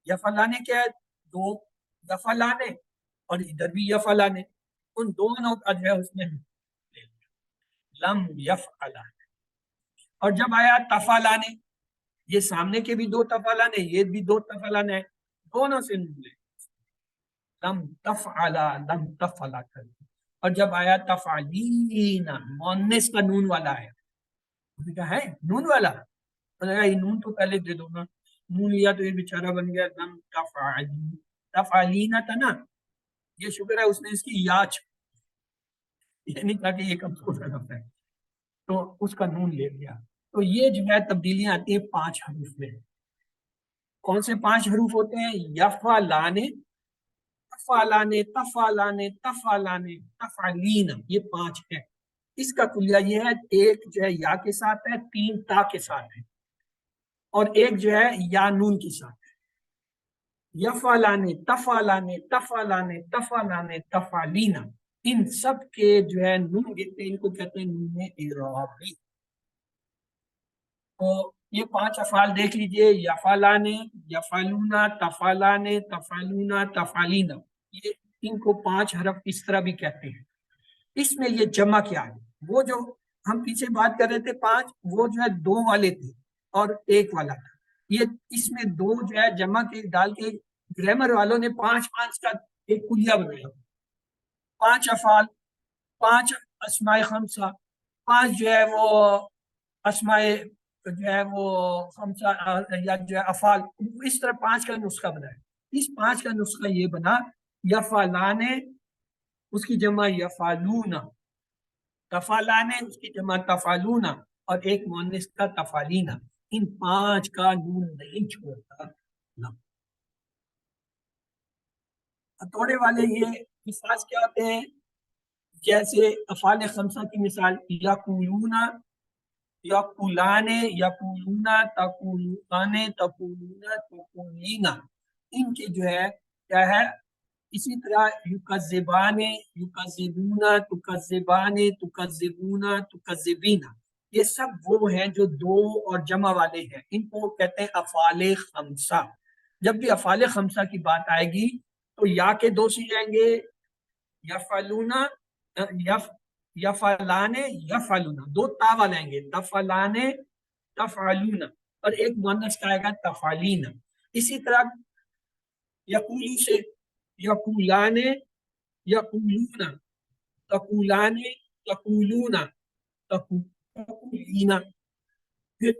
یفعلانے کیا ہے؟ دو یفعلانے، اور ادھر بھی یفعلانے، ان دونوں کا جو ہے اس نے لم یفعلانے. اور جب آیا تفعلانے، یہ سامنے کے بھی دو تفعلانے، یہ بھی دو تفعلانے، دونوں سے نون لے لم تفعلا، لم تفعلا کر. اور جب آیا تفعلین، مؤنث کا نون والا ہے، انہوں نے کہا ہے نون والا، انہوں نے کہا یہ نون تو پہلے دے دو نا، نون لیا تو یہ بیچارہ بن گیا لم تفعلی، تفعلین تھا نا، یہ شکر ہے اس نے اس کی یاچ، یعنی تاکہ یہ کمزور حرف ہے تو اس کا نون لے لیا. تو یہ جو ہے تبدیلیاں آتی ہیں 5 حروف میں. کون سے 5 حروف ہوتے ہیں؟ یفعلانے، تفعلانے، تفعلانے، تفعلانے، تفعلین، یہ 5 ہے. اس کا کلیہ یہ ہے، ایک جو ہے یا کے ساتھ ہے، 3 تا کے ساتھ ہے، اور ایک جو ہے یا نون کے ساتھ ہے. یفعلانے، تفعلانے، تفعلانے، تفعلانے، تفعلین، ان سب کے جو ہے نون گرتے ہیں، ان کو کہتے ہیں نون اعرابی. تو یہ 5 افعال دیکھ لیجئے، یفعلانے، یفعلونا، تفعلانے، تفعلونا، تفعلین، یہ ان کو 5 حرف اس طرح بھی کہتے ہیں. اس میں یہ جمع کیا ہے؟ وہ جو ہم پیچھے بات کر رہے تھے 5، وہ جو ہے 2 والے تھے اور 1 والا تھا. یہ اس میں 2 جو ہے جمع کے ڈال کے گرامر والوں نے 5 کا ایک کلیہ بنایا. 5 افعال، 5 اسماء خمسہ، 5 جو ہے وہ اسماء جو ہے وہ خمسہ یا جو ہے افعال، اس طرح 5 کا نسخہ بنا ہے. اس 5 کا نسخہ یہ بنا، یفعلانے اس کی جمع یفعلون، تفعلانے اس کی جمع تفعلون، اور ایک مؤنث کا تفعلین. ان 5 کا نون نہیں چھوڑتا. ہتھوڑے والے یہ الفاظ کیا ہوتے ہیں؟ جیسے افعال خمسہ کی مثال یقولون، یقولانے، یقولون، تقولان، تقولون، تقولین، ان کے جو ہے کیا ہے؟ اسی طرح یکذبان، یکذبون، تکذبان، تکذبون، تکذبین، یہ سب وہ ہیں جو 2 اور جمع والے ہیں، ان کو کہتے ہیں افعال خمسہ. جب بھی افعال خمسہ کی بات آئے گی تو یا کے 2 سی جائیں گے، یفعلون، یفعلانے، یفعلون، 2 تا والے آئیں گے، تفعلانے، تفعلون، اور ایک مؤنث کا آئے گا تفعلین. اسی طرح یقولو سے یقولانے، یقولون، تقولانے، تقولون، تقولین. پھر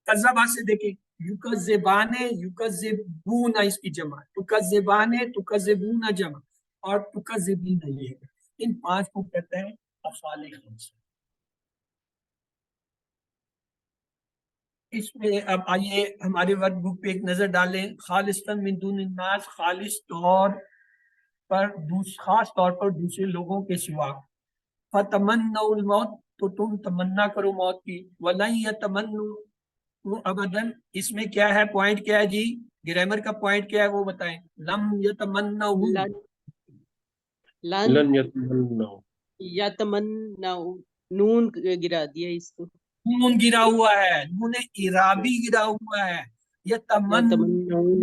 کذبہ سے دیکھیں، یکذبانے، یکذبون اس کی جمع، تکذبانے، تکذبون جمع، اور تکذبین یہ ہے. ان 5 کو کہتے ہیں افعال خمسہ. اس میں اب آئیے ہمارے ورک بک پہ ایک نظر ڈالیں. خالصتاً من دون الناس، خالص طور پر خاص طور پر دوسرے لوگوں کے سوا. فتمنوا الموت، تو تم تمنا کرو موت کی. ولن یتمنوا ابدا، اس میں کیا ہے پوائنٹ کیا ہے جی؟ گرامر کا پوائنٹ کیا ہے وہ بتائیں. لم یتمنوا، لن یتمنوا، یتمنوا، نون گرا دیا اس کو. نون گرا ہوا ہے، نون عرابی گرا ہوا ہے. یتمنون،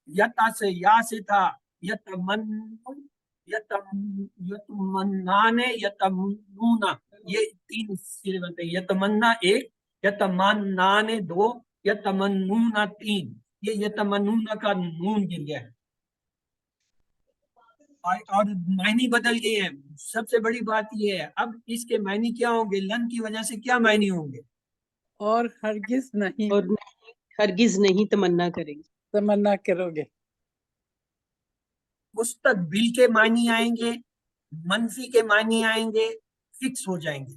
یتا سے یا سے تھا. یتمنان، یتمنون، یہ 3 سیرے بنتے ہیں. یتمنا 1، یتمنان 2، یتمنون 3. یہ یتمنون کا نون گر گیا ہے اور معنی بدل گئے ہیں. سب سے بڑی بات یہ ہے اب اس کے معنی کیا ہوں گے؟ لن کی وجہ سے کیا معنی ہوں گے؟ اور ہرگز نہیں اور ہرگز نہیں تمنا کریں گے. تمنا کرو گے. مستقبل کے معنی آئیں گے، منفی کے معنی آئیں گے، فکس ہو جائیں گے.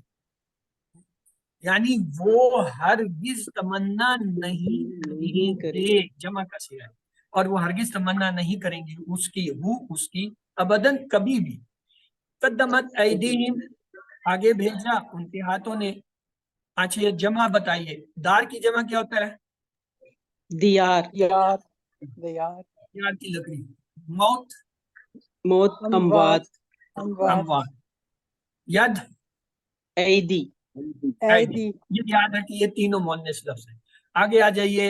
یعنی وہ ہرگز تمنا نہیں کریں گے، جمع کا صیغہ ہے. اور وہ ہرگز تمنا نہیں کریں گے اس کی، اس کی ابداً کبھی بھی. قدمت ایدیہم، آگے بھیجا ان کے ہاتھوں نے. اچھا یہ جمع بتائیے، دار کی جمع کیا ہوتا ہے؟ دیار، دیار دیار کی لکڑی. موت، موت، اموات، اموات. ید، ایدی، ایدی. یہ یاد ہے کہ یہ تینوں مؤنث لفظ ہیں. آگے آ جائیے.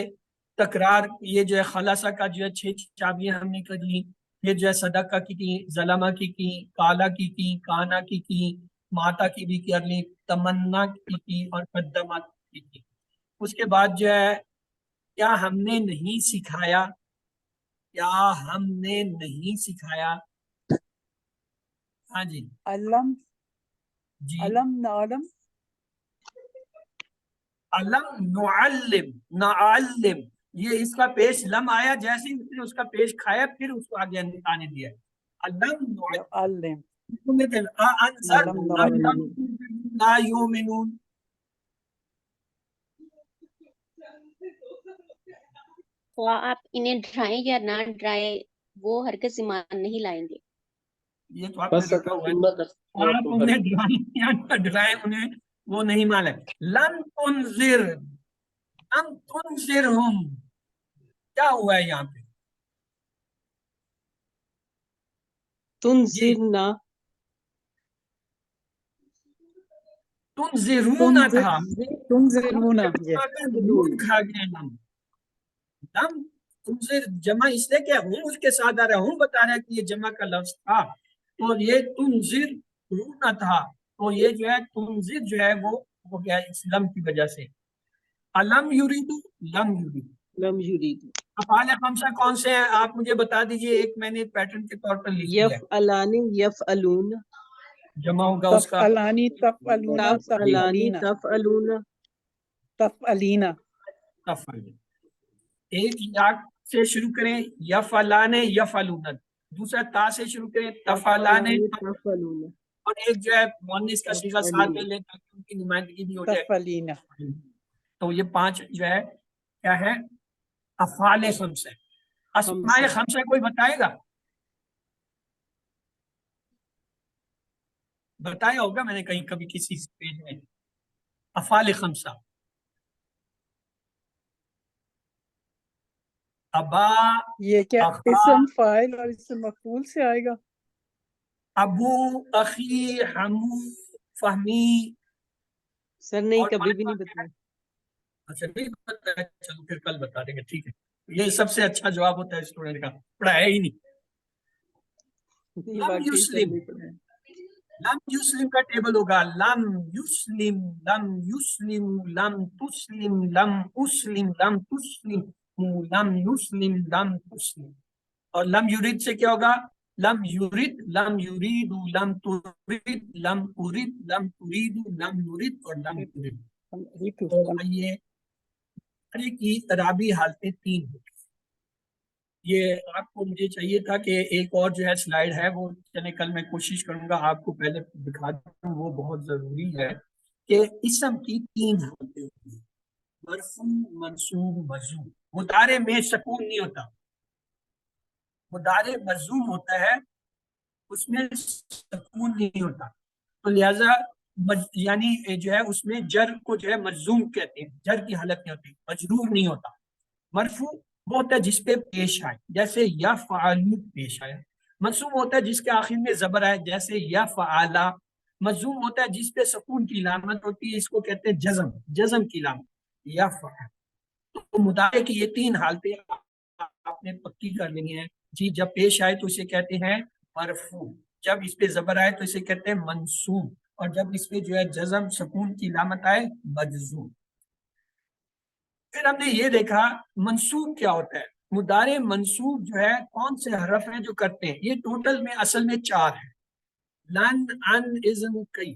تکرار، یہ جو ہے خلاصہ کا جو ہے 6 چابیاں ہم نے کر لی. یہ جو ہے صدقہ کی ظلمہ کی کالا کی کانا کی ماتا کی بھی کر لی، تمنا کی اور قدمت کی. اس کے بعد جو ہے کیا ہم نے نہیں سکھایا، کیا ہم نے نہیں سکھایا. ہاں جی علم، جی. علم نعلم، علم نعلم، نعلم، یہ اس کا پیش لم آیا، جیسے ہی اس نے اس کا پیش کھایا پھر اس کو آگے آنے دیا. علم نعلم. علم. انذر علم لم نعلم. تکن لا یؤمنون. خواہ آپ انہیں ڈرائیں یا نہ ڈرائیں وہ ہرگز ایمان نہیں لائیں گے. یہ تو آپ نے رکھا ہوا ہے. آپ انہیں ڈرائیں یا نہ ڈرائیں انہیں وہ نہیں مانے. لم تنذر، لم تنذرہم، کیا ہوا ہے یہاں پہ؟ تنذرنا، تنذرون تھا، تنذرون. نون کھا گئے لم. لم تنذر جمع اس لیے کہ ہوں اس کے ساتھ آ رہا ہے، ہوں بتا رہا ہے کہ یہ جمع کا لفظ تھا. تو یہ تنذرون تھا، تو یہ جو ہے تنذر جو ہے وہ ہو گیا اس لم کی وجہ سے. علم یریدو، لم یریدو. لم یرید، افعال خمسہ کون سے ہیں آپ مجھے بتا دیجئے. ایک میں نے پیٹرن کے طور پر لکھ لیا ہے. یفعلان، یفعلون، جمع ہوگا اس کا تفعلانی، تفعلون، تفعلانی، تفعلین، تفعلون، تفعلین. تفعل. ایک یا سے شروع کریں یفعلان یفعلون، دوسرا تا سے شروع کریں تفعلان، تفعلون، اور ایک جو ہے مؤنث کا صیغہ ساتھ میں لیں تاکہ ان کی نمائندگی بھی ہو جائے. تفعلین. تو یہ 5 جو ہے کیا ہے؟ افعال خمسہ. اسماء خمسہ کوئی بتائے گا؟ بتایا ہوگا میں نے کہیں کبھی کسی پیج میں. افعال خمسہ. ابا، یہ کیا اخا، اسم فاعل اور اسم مفعول سے آئے گا؟ ابو، اخی، حمو، فہمی. سر نہیں اور کبھی بھی نہیں بتایا. اچھا نہیں بتایا، چلو پھر کل بتا دیں گے. ٹھیک ہے، یہ سب سے اچھا جواب ہوتا ہے اسٹوڈنٹ کا، پڑھایا ہی نہیں. لم واقعی سر یسلم، نہیں پڑھایا. لم یسلم کا ٹیبل ہوگا لم یسلم، لم یسلم، لم تسلم، لم اسلم، لم تسلم، لم یسلم، لم تسلم. اور لم یرید سے کیا ہوگا؟ لم یرید، لم یرید، لم ترید، لم ارید، لم ترید، لم نرید اور لم ترید. تو آئیے کی عرابی حالتیں 3 ہوتی ہیں. یہ آپ کو مجھے چاہیے تھا کہ ایک اور جو ہے سلائیڈ ہے وہ چلے کل میں کوشش کروں گا آپ کو پہلے دکھا دوں، وہ بہت ضروری ہے کہ اسم کی 3 حالتیں ہوتی ہیں، مرفوع، منصوب، مجزوم۔ مضارع میں سکون نہیں ہوتا، مضارع مجزوم ہوتا ہے، اس میں سکون نہیں ہوتا، تو لہذا یعنی جو ہے اس میں جر کو جو ہے مجزوم کہتے ہیں، جر کی حالت نہیں ہوتی، مجرور نہیں ہوتا۔ مرفوع وہ ہوتا ہے جس پہ پیش آئے، جیسے یا فعالو پیش آئے۔ منصوب ہوتا ہے جس کے آخر میں زبر آئے، جیسے یا فعالا۔ مجزوم ہوتا ہے جس پہ سکون کی علامت ہوتی ہے، اس کو کہتے ہیں جزم، جزم کی علامت، یا فعال۔ تو مضارع کی یہ 3 حالتیں آپ نے پکی کر لینی ہیں جی۔ جب پیش آئے تو اسے کہتے ہیں مرفوع، جب اس پہ زبر آئے تو اسے کہتے ہیں منصوب، اور جب اس پہ جو ہے جزم سکون کی علامت آئے مجزوم۔ پھر ہم نے یہ دیکھا منصوب کیا ہوتا ہے۔ مضارع منصوب جو ہے کون سے حرف ہیں جو کرتے ہیں، یہ ٹوٹل میں اصل میں 4 ہیں، لن، ان، اذن، کئی،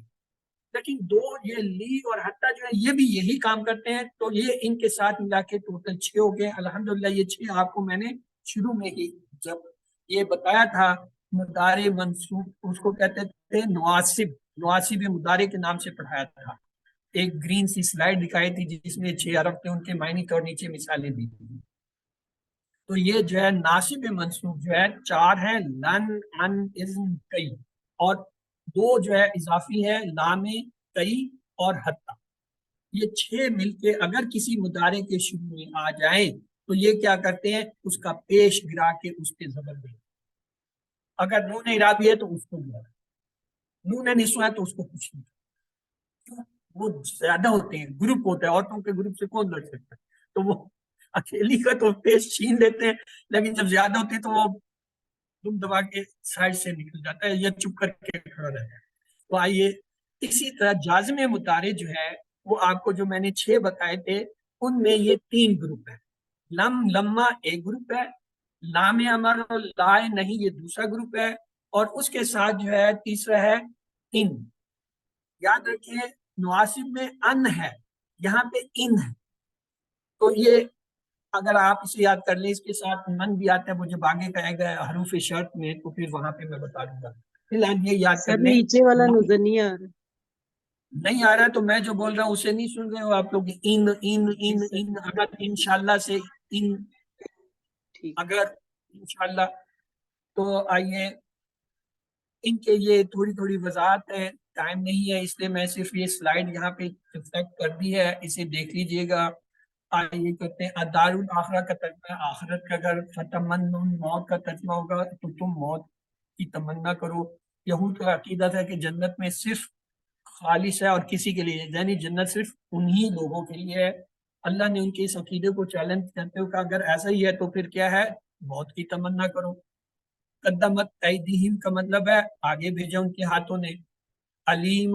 لیکن 2 یہ لی اور حتی جو ہے یہ بھی یہی کام کرتے ہیں، تو یہ ان کے ساتھ ملا کے ٹوٹل 6 ہو گئے۔ الحمدللہ یہ 6 آپ کو میں نے شروع میں ہی جب یہ بتایا تھا مضارع منصوب، اس کو کہتے تھے نواسب، نواسب مضارع کے نام سے پڑھایا تھا۔ ایک گرین سی سلائیڈ دکھائی تھی جس میں 6 حرف تھے، ان کے معنی اور نیچے مثالیں دی تھی۔ تو یہ جو ہے ناصب منصوب جو ہے 4 ہیں، لن، ان، اذن، کئی، اور 2 جو ہے اضافی ہے، لام، کئی اور حتی۔ یہ 6 مل کے اگر کسی مضارع کے شروع میں آ جائیں تو یہ کیا کرتے ہیں، اس کا پیش گرا کے اس پہ زبر دیں۔ اگر نون اعرابی ہے تو اس کو گرا، نون نسوہ ہے تو اس کو کچھ نہیں، وہ زیادہ ہوتے ہیں، گروپ ہوتا ہے، عورتوں کے گروپ سے کون لڑ سکتا ہے، تو وہ اکیلی کا تو پیش چھین لیتے ہیں، لیکن جب زیادہ ہوتے ہیں تو وہ دم دبا کے سائڈ سے نکل جاتا ہے یا چپ کر کے کھڑا رہتا ہے۔ تو آئیے اسی طرح جازم مضارع جو ہے وہ آپ کو جو میں نے 6 بتائے تھے، ان میں یہ 3 گروپ ہے۔ لم، لما ایک گروپ ہے، لام امر اور لائے نہیں یہ دوسرا گروپ ہے، اور اس کے ساتھ جو ہے تیسرا ہے ان۔ یاد رکھیں نواسب میں ان ہے، یہاں پہ ان ہے، تو یہ اگر آپ اسے یاد کر لیں، اس کے ساتھ من بھی آتا ہے، وہ جب آگے کہے گا حروف شرط میں تو پھر وہاں پہ میں بتا دوں گا، فی الحال یہ یاد سر کر لیں۔ نیچے والا نظر نہیں آ رہا۔ نہیں آ رہا ہے تو میں جو بول رہا ہوں اسے نہیں سن رہے ہو آپ لوگ، ان ان ان ان، اگر انشاءاللہ سے ان، ٹھیک، اگر انشاءاللہ، تو آئیے ان کے یہ تھوڑی تھوڑی وضاحت ہے، ٹائم نہیں ہے اس لیے میں صرف یہ سلائیڈ یہاں پہ ریفلیکٹ کر دی ہے، اسے دیکھ لیجئے گا۔ آئیے کرتے ہیں ادار الاخرہ کا ترجمہ، آخرت کا اگر فتمنون موت کا ترجمہ ہوگا تو تم موت کی تمنا کرو۔ یہود کا عقیدہ تھا کہ جنت میں صرف خالص ہے اور کسی کے لیے، یعنی جنت صرف انہی لوگوں کے لیے ہے۔ اللہ نے ان کے اس عقیدے کو چیلنج کرتے ہوئے کہا اگر ایسا ہی ہے تو پھر کیا ہے، موت کی تمنا کرو۔ قدمت ایدیہم کا مطلب ہے آگے بھیجا ان کے ہاتھوں نے۔ علیم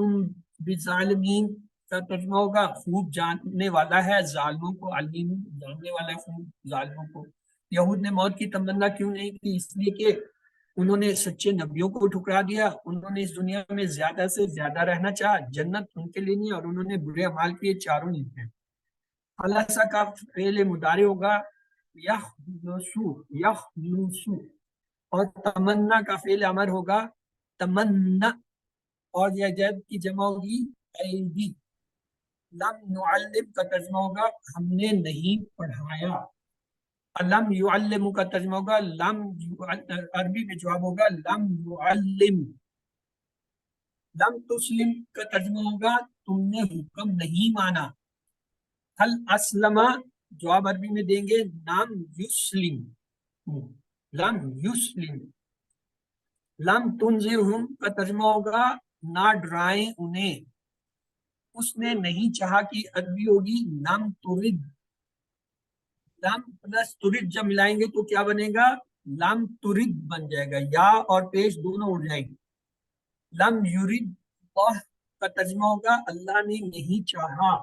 بالظالمین کا ترجمہ ہوگا خوب جاننے والا ہے ظالموں کو، علیم جاننے والا ہے خوب ظالموں کو۔ یہود نے موت کی تمنا کیوں نہیں کی؟ اس لیے کہ انہوں نے سچے نبیوں کو ٹھکرا دیا، انہوں نے اس دنیا میں زیادہ سے زیادہ رہنا چاہا، جنت ان کے لیے نہیں، اور انہوں نے برے اعمال کیے، چاروں نہیں ہیں۔ خلصہ کا فعل مضارع ہوگا یخلصو، یخلصو، اور تمنا کا فعل امر ہوگا تمنا، اور یہ جد کی جمع ہوگی ایدی۔ لم نعلم کا ترجمہ ہوگا ہم نے نہیں پڑھایا۔ لم یعلم کا ترجمہ ہوگا لم، عربی میں جواب ہوگا لم یعلم۔ لم تسلم کا ترجمہ ہوگا تم نے حکم نہیں مانا۔ حل اسلم جواب عربی میں دیں گے لم یسلم، لم یسلم۔ لم تنذرہم کا ترجمہ ہوگا نہ ڈرائیں انہیں، اس نے نہیں چاہا کی عربی ہوگی لم ترد۔ لم پلس ترد جب ملائیں گے تو کیا بنے گا، لم ترد بن جائے گا، یا اور پیش دونوں اڑ جائیں گے۔ لم یرد اللہ کا ترجمہ ہوگا اللہ نے نہیں چاہا۔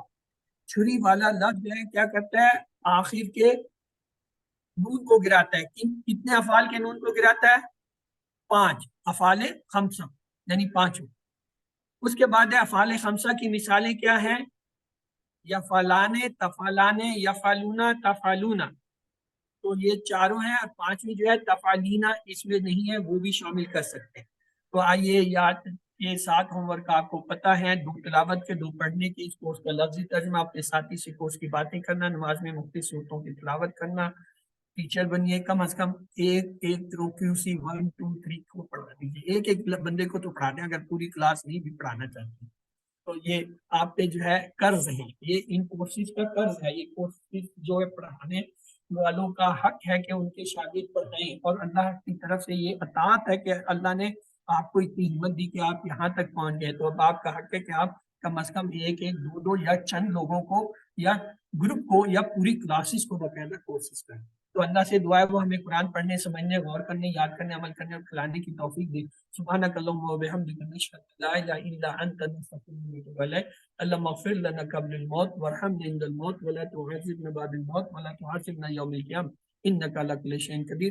چھری والا لفظ جو ہے کیا کرتا ہے، آخر کے نون کو گراتا ہے۔ کتنے افعال کے نون کو گراتا ہے؟ 5 افعال خمسہ، یعنی 5۔ اس کے بعد افعال خمسہ کی مثالیں کیا ہیں، یفعلان، تفعلان، یفعلون، تفعلون۔ تو یہ چاروں ہیں، اور پانچویں جو ہے تفعلینا اس میں نہیں ہے، وہ بھی شامل کر سکتے ہیں۔ تو آئیے یاد یہ 7 ہوم ورک آپ کو پتہ ہے، 2 تلاوت کے، 2 پڑھنے کے، اس کورس کا لفظی ترجمہ، اپنے ساتھی سے کورس کی باتیں کرنا، نماز میں مختلف صورتوں کی تلاوت کرنا، ٹیچر بنیے، کم از کم ایک QC 1 2 3 کو پڑھا دیجیے، ایک بندے کو تو پڑھا دیں اگر پوری کلاس نہیں بھی پڑھانا چاہتے ہیں۔ تو یہ آپ پہ جو ہے قرض ہے، یہ ان کورسز کا قرض ہے، یہ کورسز جو ہے پڑھانے والوں کا حق ہے کہ ان کے شاگرد پڑھائیں، اور اللہ کی طرف سے یہ اطاعت ہے کہ اللہ نے آپ کو اتنی ہمت دی کہ آپ یہاں تک پہنچ گئے، تو اب آپ کا حق ہے کہ آپ کم از کم ایک 2 یا چند لوگوں کو یا گروپ کو یا پوری کلاسز کو باقاعدہ کورسز کریں۔ تو اللہ سے دعا ہے وہ ہمیں قرآن پڑھنے، سمجھنے، غور کرنے، یاد کرنے، عمل کرنے اور کھلانے کی توفیق دے۔ سبحانک اللہم و بحمدک، نشہد ان لا الہ الا انت، نستغفرک ونتوب الیک۔ اللہم اغفر لنا قبل الموت وارحمنا عند الموت ولا تعذبنا بعد الموت ولا تحاسبنا یوم القیامہ انک علی کل شیء قدیر۔